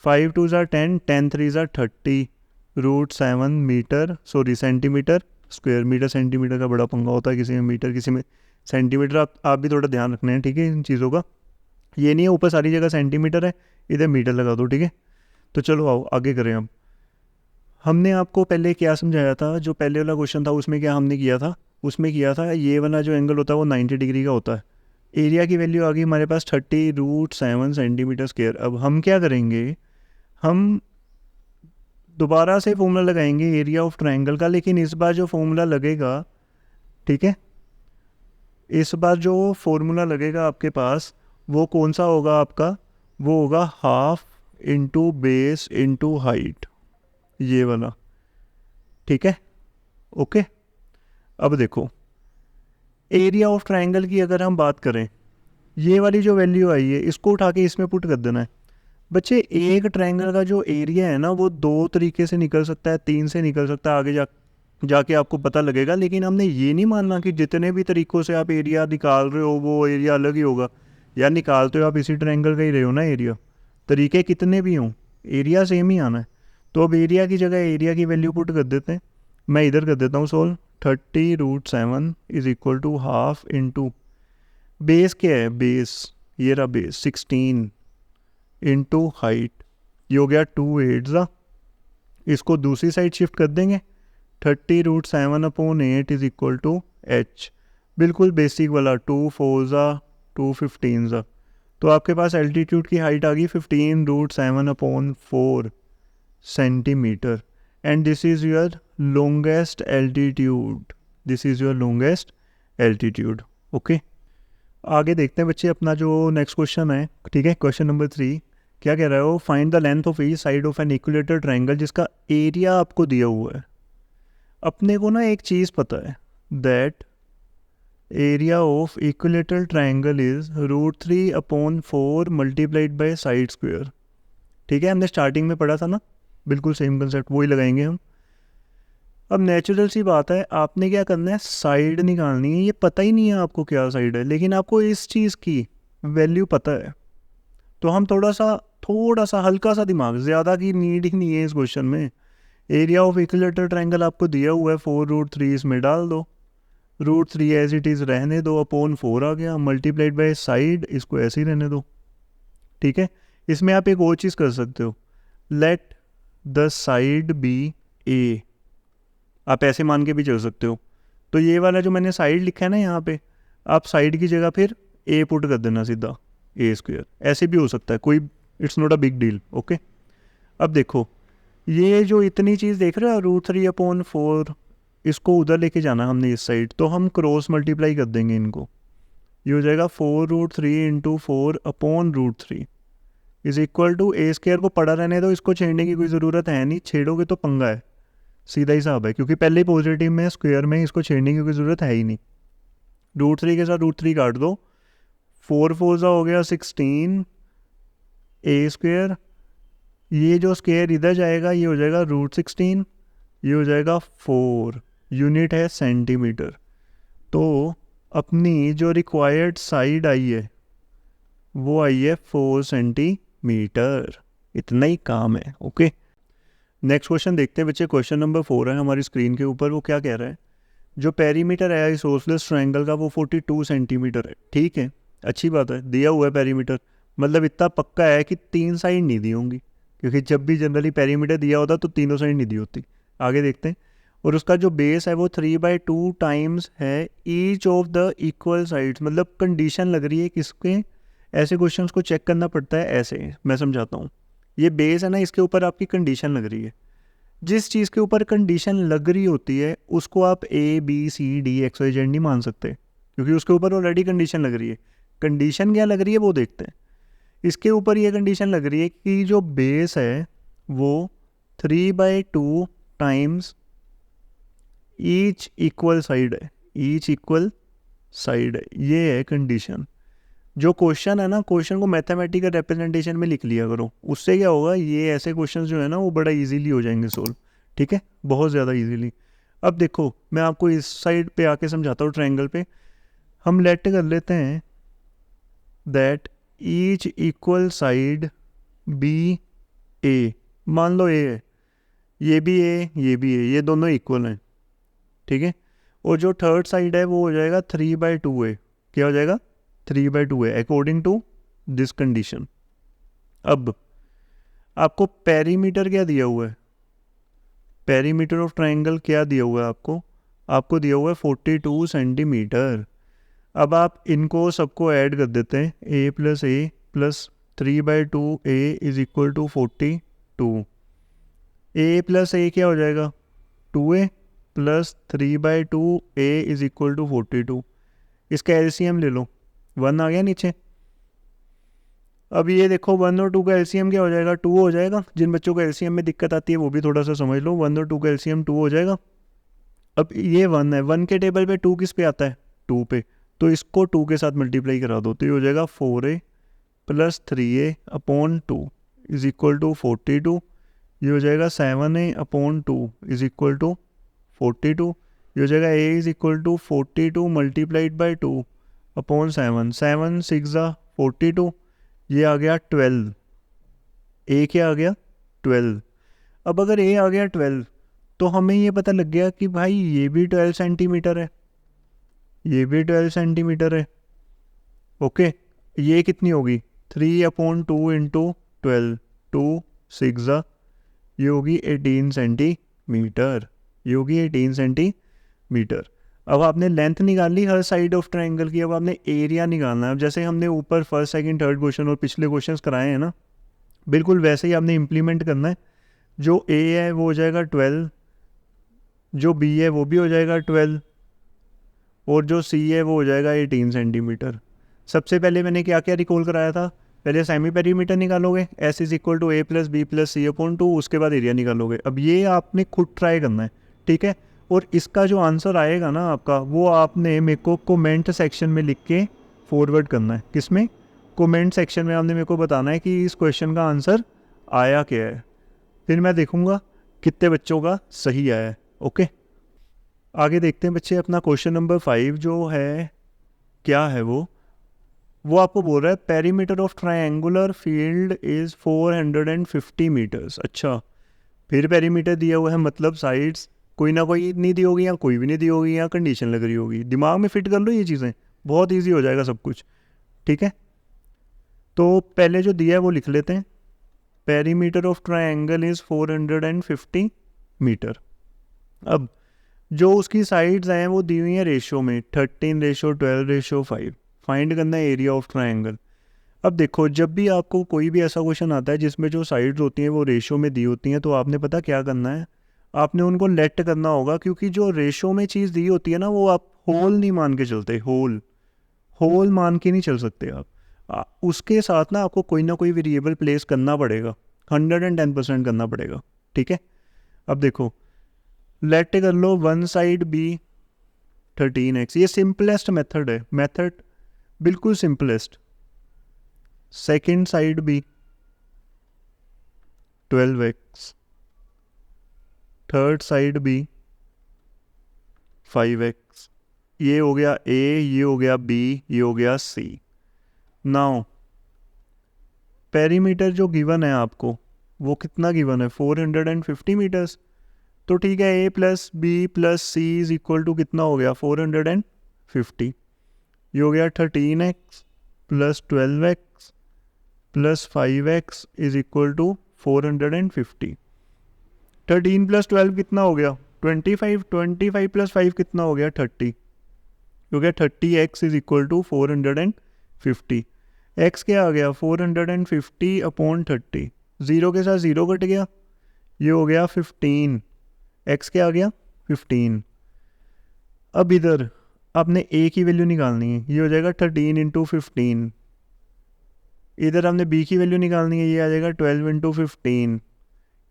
5 2 ज़ा 10, 10 3 ज़ा 30, √7 metre sorry centimetre square. Metre centimetre का बड़ा पंगा होता है, किसी में मीटर किसी में सेंटीमीटर। आप भी थोड़ा ध्यान रखना है, ठीक है, इन चीज़ों का। ये नहीं है ऊपर सारी जगह सेंटीमीटर है, इधर मीटर लगा दो, ठीक है। तो चलो आओ आगे करें। अब हमने आपको पहले क्या समझाया था, जो पहले वाला क्वेश्चन था उसमें क्या हमने किया था, उसमें किया था ये वाला जो एंगल होता है वो 90 डिग्री का होता है। एरिया की वैल्यू आ गई हमारे पास 30√7 सेंटीमीटर स्क्वायर। अब हम क्या करेंगे, हम दोबारा से फॉर्मूला लगाएंगे एरिया ऑफ ट्रायंगल का, लेकिन इस बार जो फॉर्मूला लगेगा, ठीक है, इस बार जो फॉर्मूला लगेगा आपके पास वो कौन सा होगा आपका, वो होगा half into base into height, ये वाला, ठीक है, ओके। अब देखो एरिया ऑफ ट्रायंगल की अगर हम बात करें, ये वाली जो वैल्यू आई है इसको उठा के इसमें पुट कर देना है। बच्चे एक ट्रायंगल का जो एरिया है ना वो 2 तरीके से निकल सकता है, 3 से निकल सकता है, आगे जाके आपको पता लगेगा। लेकिन हमने ये नहीं मानना कि जितने भी तरीक़ों से आप एरिया निकाल रहे हो वो एरिया अलग ही होगा। यार निकालते हो आप इसी ट्रायंगल का ही रहे हो ना एरिया, तरीके कितने भी हों एरिया सेम ही आना है। तो अब एरिया की जगह एरिया की वैल्यू पुट कर देते हैं, मैं इधर कर देता हूँ solve. 30√7 is equal to half into base क्या है, बेस ये रहा बेस 16 इंटू हाइट, ये हो गया 2 8 इसको दूसरी साइड शिफ्ट कर देंगे। 30√7/8 इज इक्वल टू h, बिल्कुल बेसिक वाला 2 4 2 15। तो आपके पास एल्टीट्यूड की हाइट आ गई 15√7/4 centimetre, and this is your longest altitude, this is your longest altitude, okay. आगे देखते हैं बच्चे अपना जो नेक्स्ट क्वेश्चन है, ठीक है, क्वेश्चन नंबर 3 क्या कह रहा है वो, find the length of each side of an equilateral triangle, जिसका एरिया आपको दिया हुआ है। अपने को ना एक चीज़ पता है, that area of equilateral triangle is √3/4 multiplied by side square, ठीक है, हमने स्टार्टिंग में पढ़ा था ना, बिल्कुल सेम कंसेप्ट वही लगाएंगे हम। अब नेचुरल सी बात है, आपने क्या करना है, साइड निकालनी है। ये पता ही नहीं है आपको क्या साइड है, लेकिन आपको इस चीज़ की वैल्यू पता है। तो हम थोड़ा सा हल्का सा दिमाग, ज़्यादा की नीड ही नहीं है इस क्वेश्चन में। एरिया ऑफ इक्विलेटरल ट्रायंगल आपको दिया हुआ है 4√3, इसमें डाल दो, √3 एज इट इज़ रहने दो, /4 आ गया, मल्टीप्लाइड बाय साइड, इसको ऐसे ही रहने दो, ठीक है। इसमें आप एक और चीज़ कर सकते हो, लेट द साइड बी ए, आप ऐसे मान के भी चल सकते हो। तो ये वाला जो मैंने साइड लिखा है ना यहाँ पे, आप साइड की जगह फिर ए पुट कर देना सीधा, a², ऐसे भी हो सकता है, कोई it's not a big deal, okay. अब देखो ये जो इतनी चीज़ देख रहे हो √3/4, इसको उधर लेके जाना हमने इस साइड, तो हम क्रॉस मल्टीप्लाई कर देंगे इनको, ये हो जाएगा 4√3 × 4/√3 इज इक्वल टू a² को पड़ा रहने दो, इसको छेड़ने की कोई ज़रूरत है नहीं, छेड़ोगे तो पंगा है, सीधा हिसाब है, क्योंकि पहले ही पॉजिटिव में स्क्वायर में, इसको छेड़ने की कोई ज़रूरत है ही नहीं। √3 के साथ √3 काट दो, 4 4 हो गया 16 a², ये जो स्क्वायर इधर जाएगा ये हो जाएगा √16, ये हो जाएगा 4, यूनिट है सेंटीमीटर। तो अपनी जो रिक्वायर्ड साइड आई है वो आई है 4 सेंटीमीटर, इतना ही काम है, ओके। नेक्स्ट क्वेश्चन देखते हैं बच्चे, क्वेश्चन नंबर 4 है हमारी स्क्रीन के ऊपर। वो क्या कह रहा है, जो पेरीमीटर है आइसोसेलेस ट्रायंगल का वो 42 सेंटीमीटर है, ठीक है, अच्छी बात है, दिया हुआ है पेरीमीटर, मतलब इतना पक्का है कि 3 साइड नहीं दी होंगी, क्योंकि जब भी जनरली पेरीमीटर दिया होता तो तीनों साइड नहीं दी होती। आगे देखते हैं, और उसका जो बेस है वो 3/2 टाइम्स है each of the equal sides, मतलब कंडीशन लग रही है किसके, ऐसे क्वेश्चंस को चेक करना पड़ता है ऐसे, मैं समझाता हूँ। ये बेस है ना, इसके ऊपर आपकी कंडीशन लग रही है, जिस चीज़ के ऊपर कंडीशन लग रही होती है उसको आप ABCD XYZ नहीं मान सकते, क्योंकि उसके ऊपर ऑलरेडी कंडीशन लग रही है। कंडीशन क्या लग रही है वो देखते हैं। इसके ऊपर ये कंडीशन लग रही है कि जो बेस है वो 3/2 टाइम्स ईच इक्वल साइड है, ईच इक्वल साइड है, ये है कंडीशन। जो क्वेश्चन है ना, क्वेश्चन को मैथमेटिकल रिप्रेजेंटेशन में लिख लिया करो, उससे क्या होगा, ये ऐसे क्वेश्चन जो है ना वो बड़ा इजीली हो जाएंगे सोल्व, ठीक है, बहुत ज़्यादा इजीली। अब देखो मैं आपको इस साइड पे आके समझाता हूँ, ट्रायंगल पे हम लेट कर लेते हैं that each equal side B A, मान लो ए है, ये भी ए ये भी ए, ये दोनों इक्वल हैं, ठीक है। और जो थर्ड साइड है वो हो जाएगा 3/2 ए, क्या हो जाएगा 3/2 ए अकॉर्डिंग टू दिस कंडीशन। अब आपको पेरीमीटर क्या दिया हुआ है, पेरीमीटर ऑफ ट्रायंगल क्या दिया हुआ है आपको, आपको दिया हुआ है 42 सेंटीमीटर। अब आप इनको सबको ऐड कर देते हैं, a plus 3/2 A is equal to 42। A plus A क्या हो जाएगा 2a plus 3/2 A is equal to 42। इसका एलसीएम ले लो, 1 आ गया नीचे। अब ये देखो 1 और 2 का एलसीएम क्या हो जाएगा 2 हो जाएगा। जिन बच्चों को एलसीएम में दिक्कत आती है वो भी थोड़ा सा समझ लो, 1 और 2 का एलसीएम 2 हो जाएगा। अब ये 1 है, 1 के टेबल पे 2 किस पे आता है 2 पे, तो इसको 2 के साथ मल्टीप्लाई करा दो तो ये हो जाएगा 4a plus 3a upon 2 is equal to 42। ये हो जाएगा 7a upon 2 is equal to 42। ये हो जाएगा a is equal to 42 multiplied by 2 upon 7, 7 6 42, ये आ गया 12। ए क्या आ गया 12। अब अगर ए आ गया 12 तो हमें ये पता लग गया कि भाई ये भी 12 सेंटीमीटर है, ये भी 12 सेंटीमीटर है। ओके, ये कितनी होगी 3/2 इंटू 12, 2 6 ये होगी 18 सेंटीमीटर, ये होगी 18 सेंटीमीटर। अब आपने लेंथ निकाल ली हर साइड ऑफ ट्रायंगल की, अब आपने एरिया निकालना है। अब जैसे हमने ऊपर फर्स्ट सेकंड थर्ड क्वेश्चन और पिछले क्वेश्चंस कराए हैं ना, बिल्कुल वैसे ही आपने इम्प्लीमेंट करना है। जो ए है वो हो जाएगा 12, जो बी है वो भी हो जाएगा 12 और जो सी है वो हो जाएगा 18 सेंटीमीटर। सबसे पहले मैंने क्या क्या रिकॉल कराया था, पहले सेमी पेरीमीटर निकालोगे, S is equal to A plus B plus C upon 2, उसके बाद एरिया निकालोगे। अब ये आपने खुद ट्राई करना है, ठीक है। और इसका जो आंसर आएगा ना आपका, वो आपने मेरे को कमेंट सेक्शन में लिख के फॉरवर्ड करना है। किसमें, कमेंट सेक्शन में आपने मेरे को बताना है कि इस क्वेश्चन का आंसर आया क्या है, फिर मैं देखूंगा कितने बच्चों का सही आया है। ओके, आगे देखते हैं बच्चे। अपना क्वेश्चन नंबर 5 जो है, क्या है वो आपको बोल रहा है perimeter of triangular field is 450 metres. अच्छा, फिर पेरीमीटर दिया हुआ है, मतलब साइड्स कोई ना कोई नहीं दी होगी या कोई भी नहीं दी होगी या कंडीशन लग रही होगी। दिमाग में फिट कर लो ये चीज़ें, बहुत ईजी हो जाएगा सब कुछ, ठीक है। तो पहले जो दिया है वो लिख लेते हैं, perimeter of triangle is 450 metre. अब जो उसकी साइड्स हैं वो दी हुई हैं रेशो में, 13:12:5। फाइंड करना है एरिया ऑफ ट्रायंगल। अब देखो, जब भी आपको कोई भी ऐसा क्वेश्चन आता है जिसमें जो साइड्स होती हैं वो रेशो में दी होती हैं, तो आपने पता क्या करना है, आपने उनको लेट करना होगा। क्योंकि जो रेशो में चीज़ दी होती है ना, वो आप होल नहीं मान के चलते, होल मान के नहीं चल सकते आप। उसके साथ ना आपको कोई ना कोई वेरिएबल प्लेस करना पड़ेगा, 110% करना पड़ेगा, ठीक है। अब देखो, लेट कर लो वन साइड बी 13x, ये सिंपलेस्ट मेथड है, मेथड बिल्कुल simplest. Second side be 12x, third side be 5x। ये हो गया A, ये हो गया B, ये हो गया C। नाउ पेरीमीटर जो गिवन है आपको वो कितना गिवन है 450 मीटर्स। तो ठीक है, A plus B plus C is equal to कितना हो गया 450। ये हो गया 13x plus 12x plus 5x is equal to 450। 13 plus 12 कितना हो गया 25, 25 प्लस 5 कितना हो गया 30, हो गया 30x is equal to 450। x क्या आ गया 450 अपॉन 30, ज़ीरो के साथ ज़ीरो कट गया, ये हो गया 15। x क्या आ गया 15। अब इधर आपने a की वैल्यू निकालनी है, ये हो जाएगा 13 इंटू 15। इधर आपने b की वैल्यू निकालनी है, ये आ जाएगा 12 इंटू 15।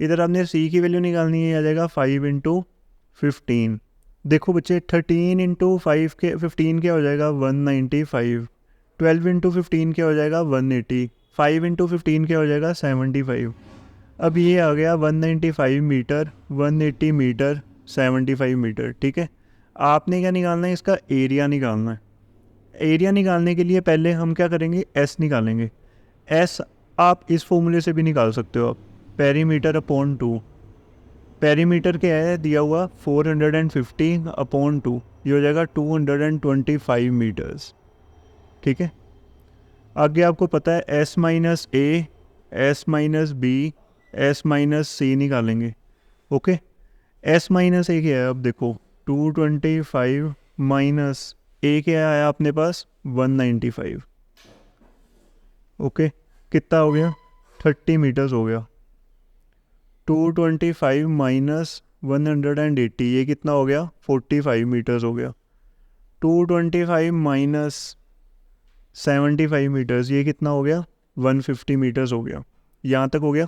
इधर आपने c की वैल्यू निकालनी है, ये आ जाएगा 5 इंटू 15। देखो बच्चे, 13 इंटू 5 के 15 क्या हो जाएगा 195, 12 इंटू 15 क्या हो जाएगा 180, 5 इंटू 15 क्या हो जाएगा 75। अब ये आ गया 195 मीटर, 180 मीटर, 75 मीटर, ठीक है। आपने क्या निकालना है, इसका एरिया निकालना है। एरिया निकालने के लिए पहले हम क्या करेंगे, एस निकालेंगे। एस आप इस फॉर्मूले से भी निकाल सकते हो आप, पेरीमीटर अपॉन 2। पेरीमीटर क्या है दिया हुआ, 450 अपॉन 2, ये हो जाएगा 225 मीटर्स, ठीक है। आगे आपको पता है S minus A, S minus B, S minus C निकालेंगे, ओके। एस माइनस ए क्या है, अब देखो 225 माइनस ए क्या आया अपने पास 195, ओके। कितना हो गया, 30 मीटर्स हो गया। 225 माइनस 180, ये कितना हो गया, 45 मीटर्स हो गया। 225 माइनस 75 मीटर्स, ये कितना हो गया, 150 मीटर्स हो गया। यहाँ तक हो गया।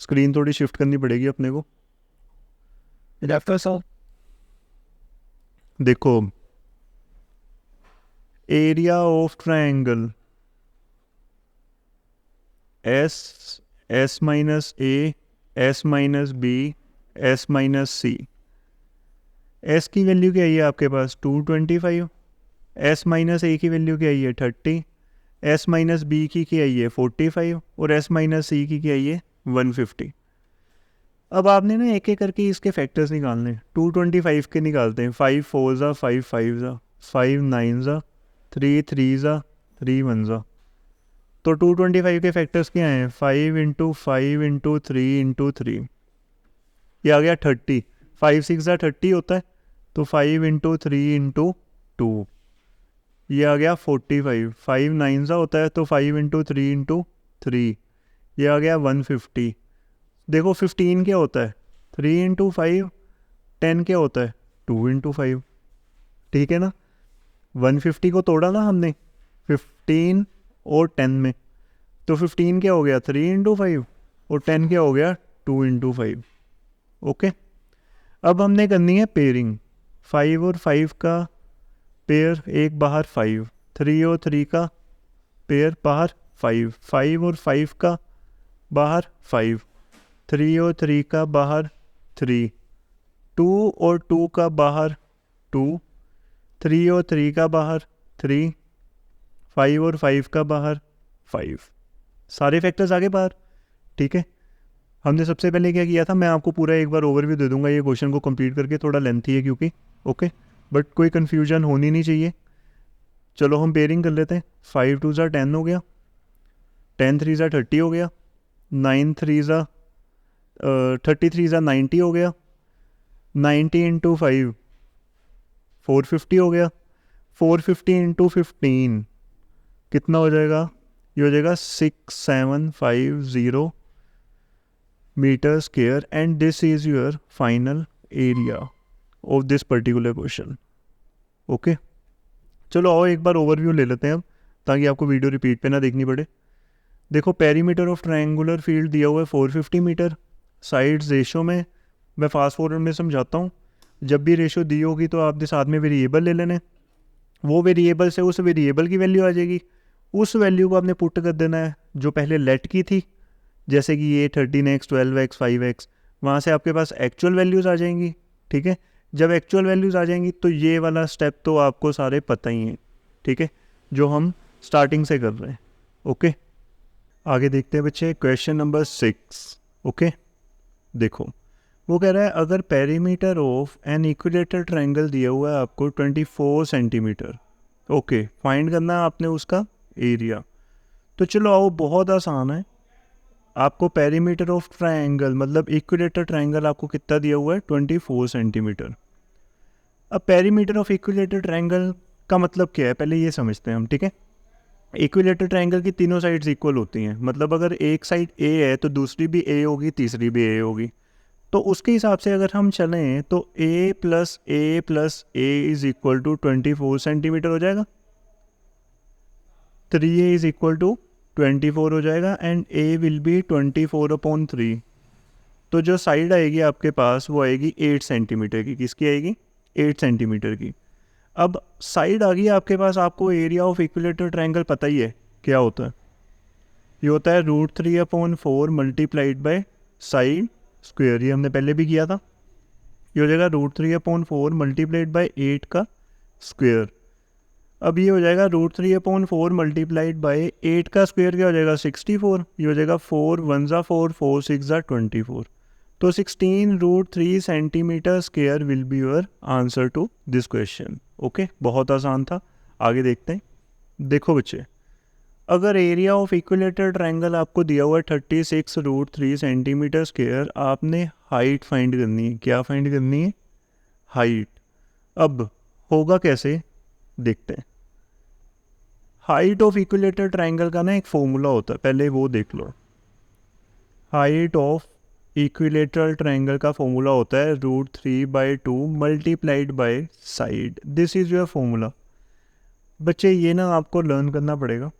स्क्रीन थोड़ी शिफ्ट करनी पड़ेगी अपने को। देखो area of triangle S, S minus A, S minus B, S minus C. एस की वैल्यू क्या है आपके पास 225, एस माइनस ए की वैल्यू क्या है 30, एस माइनस बी की क्या है 45 और एस माइनस सी की क्या है 150। अब आपने ना एक एक करके इसके फैक्टर्स निकालने। 225 के निकालते हैं, 5 4 ज़ा, 5 5 ज़ा, 5 9 ज़ा, 3 3 ज़ा, 3 1 ज़ा। तो 225 के फैक्टर्स क्या हैं, 5 इंटू 5 इंटू 3 इंटू 3, ये आ गया 30। 5 6 ज़ा 30 होता है, तो 5 इंटू 3 इंटू 2, ये आ गया 45। 5 9 ज़ा होता है, तो 5 इंटू 3 इंटू 3, ये आ गया 150। देखो 15 क्या होता है, 3 इंटू 5। 10 क्या होता है, 2 इंटू 5, ठीक है ना। 150 को तोड़ा ना हमने 15 और 10 में, तो 15 क्या हो गया 3 इंटू 5 और 10 क्या हो गया 2 इंटू 5, ओके। अब हमने करनी है पेयरिंग। 5 और 5 का पेयर एक बाहर, 5 3 और 3 का पेयर बाहर, 5 5 और 5 का बाहर, 5 3 और 3 का बाहर, 3 2 और 2 का बाहर, 2 3 और 3 का बाहर, 3 5 और 5 का बाहर, 5। सारे फैक्टर्स आगे बाहर, ठीक है। हमने सबसे पहले क्या किया था, मैं आपको पूरा एक बार ओवरव्यू दे दूंगा ये क्वेश्चन को कंप्लीट करके, थोड़ा लेंथी है क्योंकि, ओके, बट कोई कन्फ्यूजन होनी नहीं चाहिए। चलो हम पेयरिंग कर लेते हैं। 5 2 ज़ा 10 हो गया, 10 3 ज़ा 30 हो गया, 9 3 ज़ा 33 ज़ा 90 हो गया, 90 इंटू 5 450 हो गया, 450 इंटू 15 कितना हो जाएगा, ये हो जाएगा 6750 metre square, and this is your final area of this particular question, okay. चलो आओ एक बार ओवरव्यू ले लेते हैं अब, ताकि आपको वीडियो रिपीट पे ना देखनी पड़े। देखो पेरीमीटर ऑफ ट्रायंगुलर फील्ड दिया हुआ है 450 मीटर। साइड्स रेशो में, मैं फास्ट फॉरवर्ड में समझाता हूँ। जब भी रेशो दी होगी तो आपके साथ में वेरिएबल ले लेने, वो वेरिएबल से उस वेरिएबल की वैल्यू आ जाएगी, उस वैल्यू को आपने पुट कर देना है जो पहले लेट की थी, जैसे कि ये 13x 12x 5x, वहाँ से आपके पास एक्चुअल वैल्यूज़ आ जाएंगी, ठीक है। जब एक्चुअल वैल्यूज़ आ जाएंगी तो ये वाला स्टेप तो आपको सारे पता ही हैं, ठीक है, जो हम स्टार्टिंग से कर रहे हैं, ओके। आगे देखते हैं बच्चे, क्वेश्चन नंबर 6, ओके। देखो वो कह रहा है अगर perimeter of an equilateral triangle दिया हुआ है आपको 24 सेंटीमीटर, ओके, फाइंड करना है आपने उसका एरिया। तो चलो आओ, बहुत आसान है। आपको पेरीमीटर ऑफ ट्रायंगल मतलब इक्विलेटरल ट्रायंगल आपको कितना दिया हुआ है 24 सेंटीमीटर। अब पेरीमीटर ऑफ इक्विलेटरल ट्रायंगल का मतलब क्या है, पहले ये समझते हैं हम, ठीक है। इक्विलेटरल ट्रायंगल की तीनों साइड्स इक्वल होती हैं, मतलब अगर एक साइड ए है तो दूसरी भी ए होगी, तीसरी भी ए होगी। तो उसके हिसाब से अगर हम चलें तो a plus A plus A is equal to 24 centimetre हो जाएगा, 3a इज इक्वल टू 24 हो जाएगा, एंड a विल बी 24/3। तो जो साइड आएगी आपके पास वो आएगी 8 सेंटीमीटर की। किसकी आएगी, 8 सेंटीमीटर की। अब साइड आ गई आपके पास, आपको एरिया ऑफ इक्विलेटरल ट्रायंगल पता ही है क्या होता है, ये होता है √3/4 मल्टीप्लाइड बाय साइड स्क्वायर, ये हमने पहले भी किया था। ये हो जाएगा √3/4 मल्टीप्लाइड बाई 8 का स्क्वेयर। अब ये हो जाएगा √3/4 मल्टीप्लाइड बाई 8 का स्क्वेयर क्या हो जाएगा 64। ये हो जाएगा 4 1 ज़ा 4 4 6 ज़ा 24। तो 16√3 centimetre square will be your answer to this question. Okay, बहुत आसान था। आगे देखते हैं। देखो बच्चे, अगर एरिया ऑफ इक्विलेटरल ट्रायंगल आपको दिया हुआ है 36√3 सेंटीमीटर स्क्वेयर, आपने हाइट फाइंड करनी है। क्या फाइंड करनी है? हाइट। अब होगा कैसे, देखते हैं। हाइट ऑफ इक्विलेटरल ट्रायंगल का ना एक फॉर्मूला होता है, पहले वो देख लो। हाइट ऑफ इक्विलेटरल ट्रायंगल का फॉर्मूला होता है √3/2 multiplied by side. This is your formula. बच्चे ये ना आपको लर्न करना पड़ेगा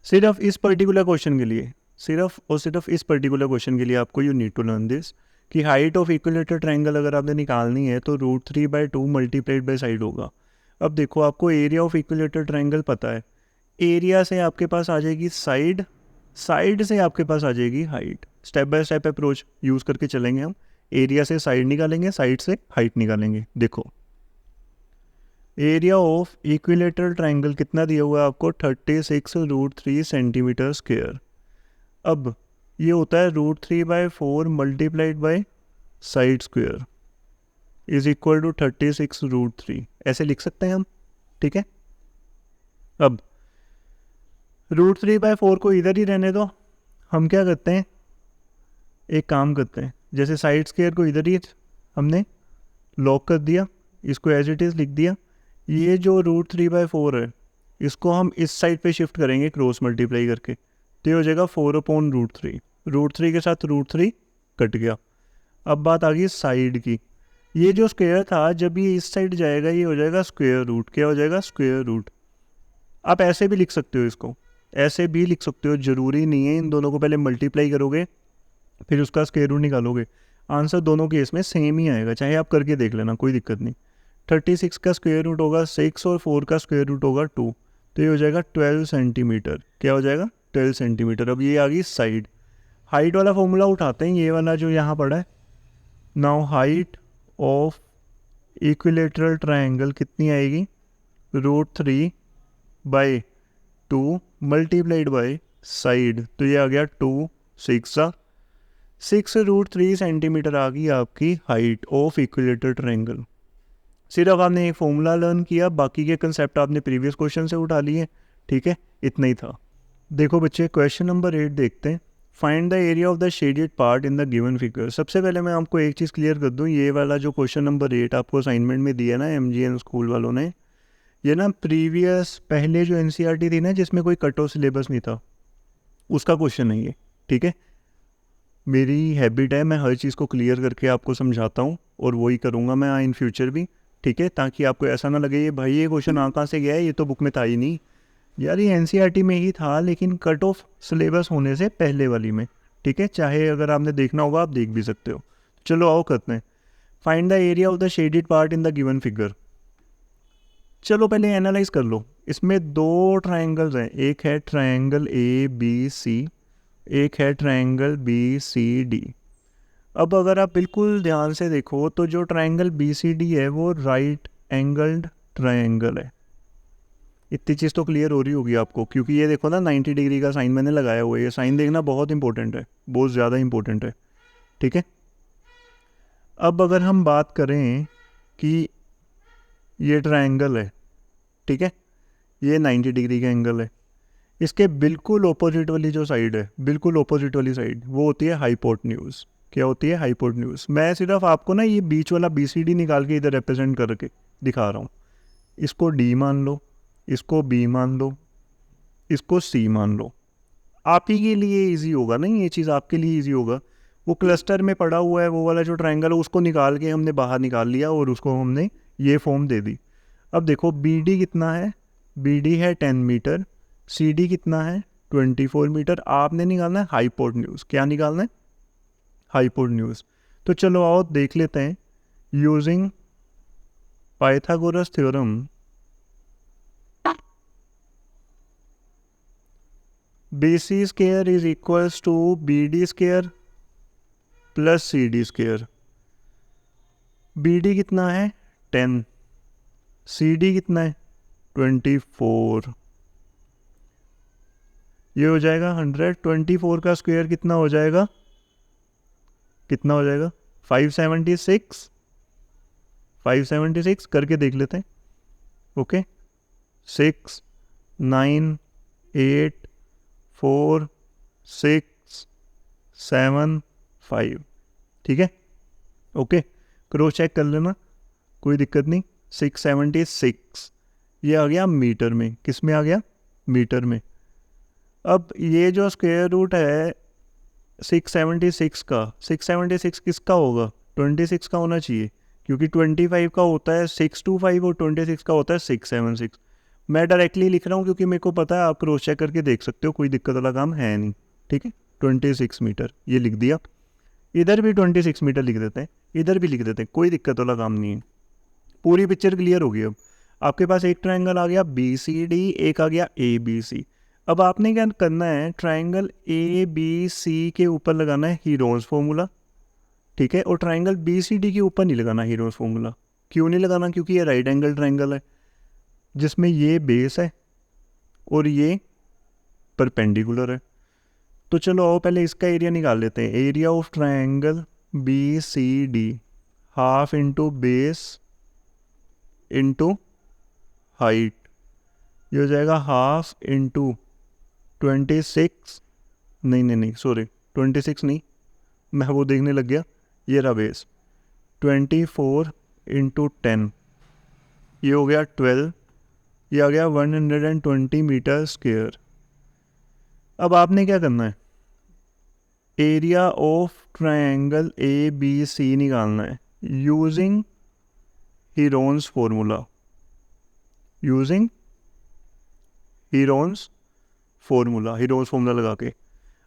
सिर्फ इस पर्टिकुलर क्वेश्चन के लिए, सिर्फ और सिर्फ इस पर्टिकुलर क्वेश्चन के लिए आपको you need to learn this कि हाइट ऑफ इक्विलेटरल ट्रायंगल अगर आपने निकालनी है तो √3/2 मल्टीप्लाइड बाय साइड होगा। अब देखो, आपको एरिया ऑफ इक्विलेटरल ट्रायंगल पता है, एरिया से आपके पास आ जाएगी साइड, साइड से आपके पास आ जाएगी height. Step by step approach use करके चलेंगे हम। एरिया से साइड निकालेंगे, साइड से हाइट निकालेंगे। देखो, एरिया ऑफ इक्विलेटरल ट्रायंगल कितना दिया हुआ है आपको 36√3 सेंटीमीटर स्क्वेयर। अब ये होता है √3/4 multiplied by side square is equal to 36√3। ऐसे लिख सकते हैं हम, ठीक है। अब √3/4 को इधर ही रहने दो। हम क्या करते हैं, एक काम करते हैं, जैसे साइड स्क्वेयर को इधर ही हमने लॉक कर दिया, इसको एज इट इज़ लिख दिया। ये जो √3/4 है इसको हम इस साइड पे शिफ्ट करेंगे क्रॉस मल्टीप्लाई करके, तो ये हो जाएगा 4/√3। √3 के साथ √3 कट गया। अब बात आ गई साइड की। ये जो स्क्वायर था, जब ये इस साइड जाएगा ये हो जाएगा स्क्वायर रूट। क्या हो जाएगा? Square root. आप ऐसे भी लिख सकते हो, इसको ऐसे भी लिख सकते हो, ज़रूरी नहीं है। इन दोनों को पहले मल्टीप्लाई करोगे फिर उसका स्क्वायर रूट निकालोगे, आंसर दोनों केस में सेम ही आएगा। चाहे आप करके देख लेना, कोई दिक्कत नहीं। 36 का स्क्वायर रूट होगा 6 और 4 का स्क्वायर रूट होगा 2, तो ये हो जाएगा 12 सेंटीमीटर। क्या हो जाएगा? 12 सेंटीमीटर। अब ये आ गई साइड। हाइट वाला फॉर्मूला उठाते हैं, ये वाला जो यहाँ पड़ा है। Now height of equilateral triangle कितनी आएगी? √3/2 मल्टीप्लाइड बाय साइड, तो ये आ गया 2 6 6√3 सेंटीमीटर आ गई आपकी हाइट ऑफ इक्विलेटरल ट्रायंगल। सिर्फ आपने एक फॉर्मूला लर्न किया, बाकी के कंसेप्ट आपने प्रीवियस क्वेश्चन से उठा लिए, ठीक है, इतना ही था। देखो बच्चे, क्वेश्चन नंबर 8 देखते हैं। Find the area of the shaded part in the given figure. सबसे पहले मैं आपको एक चीज़ क्लियर कर दूं, ये वाला जो क्वेश्चन नंबर 8 आपको असाइनमेंट में दिया ना MGN स्कूल वालों ने, ये ना प्रीवियस पहले जो NCERT थी ना जिसमें कोई कट ऑफ सिलेबस नहीं था, उसका क्वेश्चन है ये, ठीक है। मेरी हैबिट है, मैं हर चीज़ को क्लियर करके आपको समझाता हूँ और वही करूँगा मैं इन फ्यूचर भी, ठीक है, ताकि आपको ऐसा ना लगे ये भाई ये क्वेश्चन कहाँ से गया है, ये तो बुक में था ही नहीं। यार ये NCERT में ही था, लेकिन कट ऑफ सिलेबस होने से पहले वाली में, ठीक है। चाहे अगर आपने देखना होगा आप देख भी सकते हो। चलो आओ करते हैं। Find the area of the shaded part in the given figure. चलो पहले एनालाइज कर लो। इसमें दो ट्रायंगल्स हैं, एक है ट्रायंगल ABC, एक है ट्रायंगल BCD। अब अगर आप बिल्कुल ध्यान से देखो तो जो ट्रायंगल BCD है वो राइट एंगल्ड ट्रायंगल है। इतनी चीज़ तो क्लियर हो रही होगी आपको, क्योंकि ये देखो ना 90 डिग्री का साइन मैंने लगाया हुआ है। ये साइन देखना बहुत इंपॉर्टेंट है, बहुत ज़्यादा इंपॉर्टेंट है, ठीक है। अब अगर हम बात करें कि ये ट्रायंगल है, ठीक है, ये 90 डिग्री का एंगल है, इसके बिल्कुल ऑपोजिट वाली जो साइड है, बिल्कुल ऑपोजिट वाली साइड, वो होती है हाइपोटेन्यूज। क्या होती है? हाइपोटेन्यूज। मैं सिर्फ आपको ना ये बीच वाला BCD निकाल के इधर रिप्रेजेंट करके दिखा रहा हूँ। इसको D मान लो, इसको B मान लो, इसको C मान लो। आप ही के लिए इजी होगा, नहीं ये चीज़ आपके लिए इजी होगा। वो क्लस्टर में पड़ा हुआ है वो वाला जो ट्रायंगल है, उसको निकाल के हमने बाहर निकाल लिया और उसको हमने ये फॉर्म दे दी। अब देखो BD कितना है? BD है 10 मीटर, CD कितना है? 24 मीटर। आपने निकालना है हाइपोटेन्यूज। क्या निकालना है? हाइपोटेन्यूज। तो चलो आओ देख लेते हैं। Using Pythagoras theorem, BC square is equals to BD square plus CD square. BD कितना है 10, CD कितना है 24, ये हो जाएगा 100। 24 का स्क्वायर कितना हो जाएगा, 576। 576 करके देख लेते हैं। ओके, 6 9 8 4 6 7 5, ठीक है। ओके, क्रॉस चेक कर लेना, कोई दिक्कत नहीं। 676 ये आ गया मीटर में, किस में आ गया, मीटर में। अब ये जो स्क्वायर रूट है 676 का, 676 किसका होगा, 26 का होना चाहिए, क्योंकि 25 का होता है 625 और 26 का होता है 676। मैं डायरेक्टली लिख रहा हूँ क्योंकि मेरे को पता है, आप क्रॉस चेक करके देख सकते हो, कोई दिक्कत वाला काम है नहीं, ठीक है। 26 मीटर ये लिख दिया, इधर भी 26 मीटर लिख देते हैं, इधर भी लिख देते हैं, कोई दिक्कत वाला काम नहीं है। पूरी पिक्चर क्लियर होगी। अब आपके पास एक ट्रायंगल आ गया BCD, एक आ गया ABC। अब आपने क्या करना है, ट्रायंगल ABC के ऊपर लगाना है हीरोन्स फॉर्मूला, ठीक है, और ट्रायंगल BCD के ऊपर नहीं लगाना हीरोन्स फॉर्मूला। क्यों नहीं लगाना, क्योंकि ये राइट एंगल ट्रायंगल है जिसमें ये बेस है और ये परपेंडिकुलर है। तो चलो आओ पहले इसका एरिया निकाल लेते हैं। Area of triangle BCD half into base into height, ये हो जाएगा हाफ इंटू 26, नहीं सॉरी 26 नहीं, मैं वो देखने लग गया, ये रहा बेस 24 इंटू 10, ये हो गया 12, ये आ गया 120 मीटर स्क्वायर। अब आपने क्या करना है, एरिया ऑफ ट्रायंगल ABC निकालना है using Heron's formula, using Heron's formula लगा के।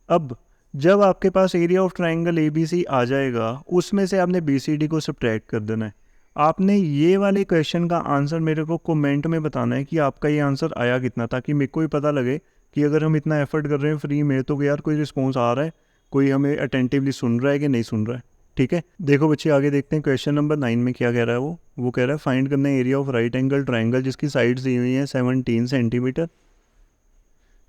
अब जब आपके पास एरिया ऑफ ट्रायंगल ABC आ जाएगा, उसमें से आपने BCD को सब्ट्रैक्ट कर देना है। आपने ये वाले क्वेश्चन का आंसर मेरे को कमेंट में बताना है कि आपका ये आंसर आया कितना, ताकि मेरे को भी पता लगे कि अगर हम इतना एफर्ट कर रहे हैं फ्री में, तो यार कोई रिस्पॉन्स आ रहा है, कोई हमें अटेंटिवली सुन रहा है कि नहीं सुन रहा है, ठीक है। देखो बच्चे आगे देखते हैं, क्वेश्चन नंबर 9 में क्या कह रहा है। वो कह रहा है फाइंड करना है area of right angle triangle जिसकी साइड्स दी हुई हैं 17 सेंटीमीटर,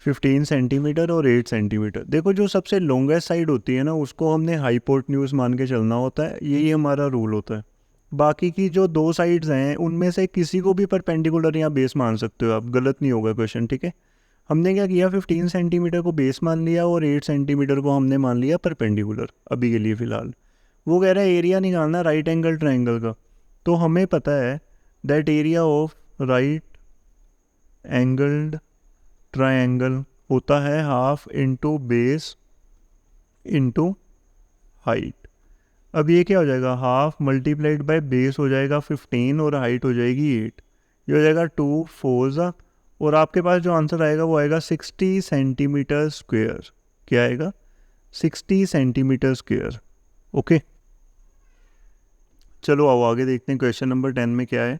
15 सेंटीमीटर और 8 सेंटीमीटर। देखो जो सबसे लॉन्गेस्ट साइड होती है ना, उसको हमने हाइपोटेन्यूज मान के चलना होता है, यही हमारा रूल होता है। बाकी की जो दो साइड्स हैं उनमें से किसी को भी परपेंडिकुलर या बेस मान सकते हो आप, गलत नहीं होगा क्वेश्चन, ठीक है। हमने क्या किया, 15 सेंटीमीटर को बेस मान लिया और 8 सेंटीमीटर को हमने मान लिया परपेंडिकुलर अभी के लिए फ़िलहाल। वो कह रहा है एरिया निकालना राइट एंगल ट्रायंगल का, तो हमें पता है that area of right angled triangle होता है half into base into height. अब ये क्या हो जाएगा, हाफ मल्टीप्लाइड बाय बेस हो जाएगा 15 और हाइट हो जाएगी 8, ये हो जाएगा 2 4 और आपके पास जो आंसर आएगा वो आएगा 60 सेंटीमीटर स्क्वायर। क्या आएगा, 60 सेंटीमीटर स्क्वायर। ओके, चलो आओ आगे देखते हैं क्वेश्चन नंबर 10 में क्या है।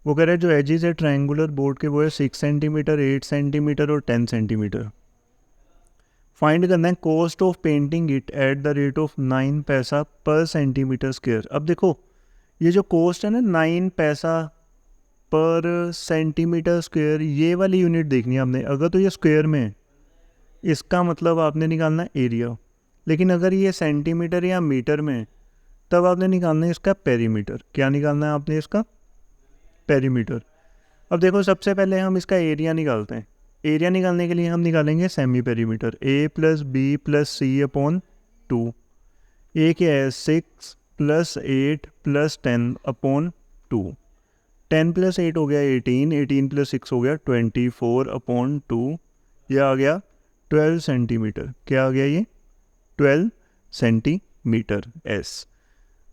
वो कह रहा है जो एजिज है ट्रायंगुलर बोर्ड के वो है 6 सेंटीमीटर, 8 सेंटीमीटर और 10 सेंटीमीटर। फाइंड करना है cost of painting it at the rate of 9 पैसा पर सेंटीमीटर स्क्वायर। अब देखो ये जो कॉस्ट है ना 9 पैसा पर सेंटीमीटर स्क्वायर, ये वाली यूनिट देखनी है आपने। अगर तो ये स्क्वायर में है, इसका मतलब आपने निकालना है एरिया, लेकिन अगर ये सेंटीमीटर या मीटर में है, तब आपने निकालना है इसका पेरीमीटर। क्या निकालना है आपने, इसका पेरीमीटर। अब देखो सबसे पहले हम इसका एरिया निकालते हैं। एरिया निकालने के लिए हम निकालेंगे semi perimeter, A plus B plus C upon 2। A क्या है 6 प्लस 8 प्लस 10 अपॉन 2। 10 प्लस 8 हो गया 18, 18 प्लस 6 हो गया 24 अपॉन 2, यह आ गया 12 सेंटीमीटर। क्या आ गया ये, 12 सेंटीमीटर S।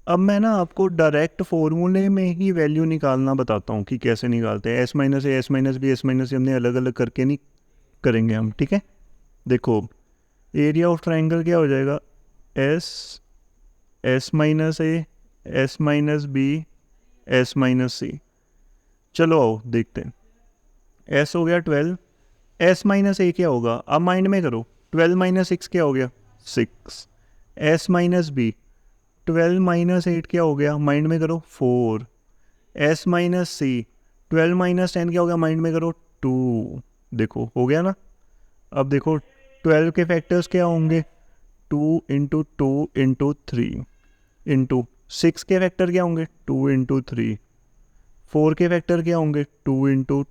अब मैं ना आपको डायरेक्ट फॉर्मूले में ही वैल्यू निकालना बताता हूँ कि कैसे निकालते हैं। S minus A, S minus B, S minus C हमने अलग अलग करके नहीं करेंगे हम, ठीक है। देखो एरिया ऑफ ट्रायंगल क्या हो जाएगा, S minus A, S minus B, S minus C. चलो आओ देखते हैं। S हो गया 12, S माइनस ए क्या होगा, अब माइंड में करो, 12 माइनस 6 क्या हो गया 6। S माइनस बी, 12 माइनस 8 क्या हो गया, माइंड में करो 4, S माइनस C, 12 माइनस 10 क्या हो गया, माइंड में करो 2, देखो हो गया ना। अब देखो 12 के फैक्टर्स क्या होंगे, 2 इंटू 2 इंटू 3 इंटू 6 के फैक्टर क्या होंगे, 2 इंटू 3, 4 के फैक्टर क्या होंगे, 2 इंटू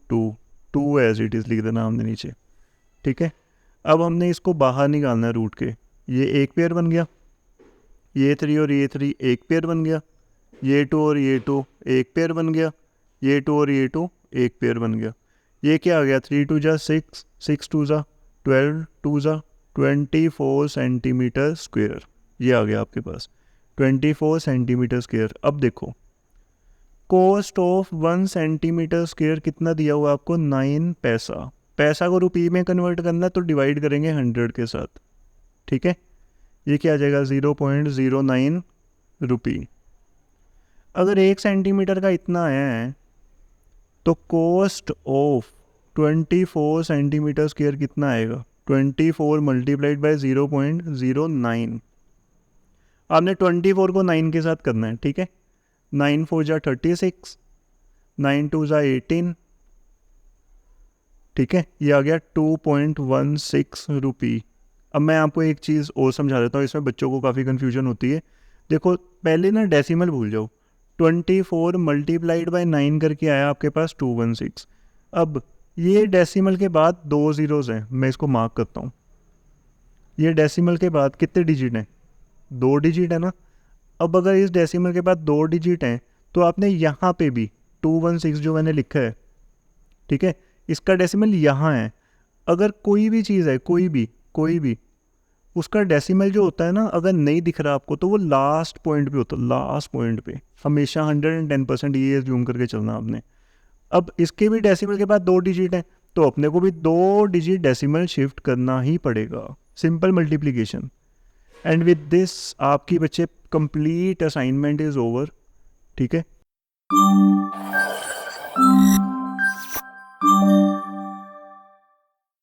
2 एज इट इज़ लिख देना हमने नीचे, ठीक है। अब हमने इसको बाहर निकालना है रूट के, ये एक पेयर बन गया, ये 3 और ये 3 एक पेयर बन गया, ये 2 और ये 2 एक पेयर बन गया, ये 2 और ये 2 एक पेयर बन गया। ये क्या आ गया, 3 2 जा 6, 6 2 जा 12, 2 जा 24 सेंटीमीटर स्क्वेयर, ये आ गया आपके पास 24 सेंटीमीटर स्क्वेयर। अब देखो कॉस्ट ऑफ 1 सेंटीमीटर स्क्वेयर कितना दिया हुआ आपको, 9 पैसा। पैसा को रुपये में कन्वर्ट करना तो डिवाइड करेंगे 100 के साथ, ठीक है। ये क्या आ जाएगा, 0.09 रुपी। अगर 1 सेंटीमीटर का इतना है तो कॉस्ट ऑफ 24 सेंटीमीटर स्क्वेयर कितना आएगा, 24 मल्टीप्लाइड बाई 0.09। आपने 24 को 9 के साथ करना है, ठीक है। 9 4 जा 36, 9 2 जा 18, ठीक है। ये आ गया 2.16 रुपी। अब मैं आपको एक चीज़ और समझा देता हूँ, इसमें बच्चों को काफ़ी कन्फ्यूजन होती है। देखो पहले ना डेसिमल भूल जाओ, 24 मल्टीप्लाइड बाई 9 करके आया आपके पास 216। अब ये डेसिमल के बाद 2 ज़ीरोज़ हैं, मैं इसको मार्क करता हूँ। ये डेसिमल के बाद कितने डिजिट हैं, 2 डिजिट है ना। अब अगर इस डेसिमल के बाद 2 डिजिट हैं तो आपने यहाँ पे भी 216 जो मैंने लिखा है, ठीक है, इसका डेसिमल यहाँ है। अगर कोई भी चीज़ है, कोई भी उसका डेसिमल जो होता है ना, अगर नहीं दिख रहा आपको तो वो लास्ट पॉइंट पे होता है, लास्ट पॉइंट पे हमेशा 110%, ये जूम करके चलना आपने। अब इसके भी डेसिमल के बाद 2 डिजिट हैं तो अपने को भी 2 डिजिट डेसिमल शिफ्ट करना ही पड़ेगा, simple multiplication. And with this आपकी बच्चे कंप्लीट असाइनमेंट इज़ ओवर, ठीक है।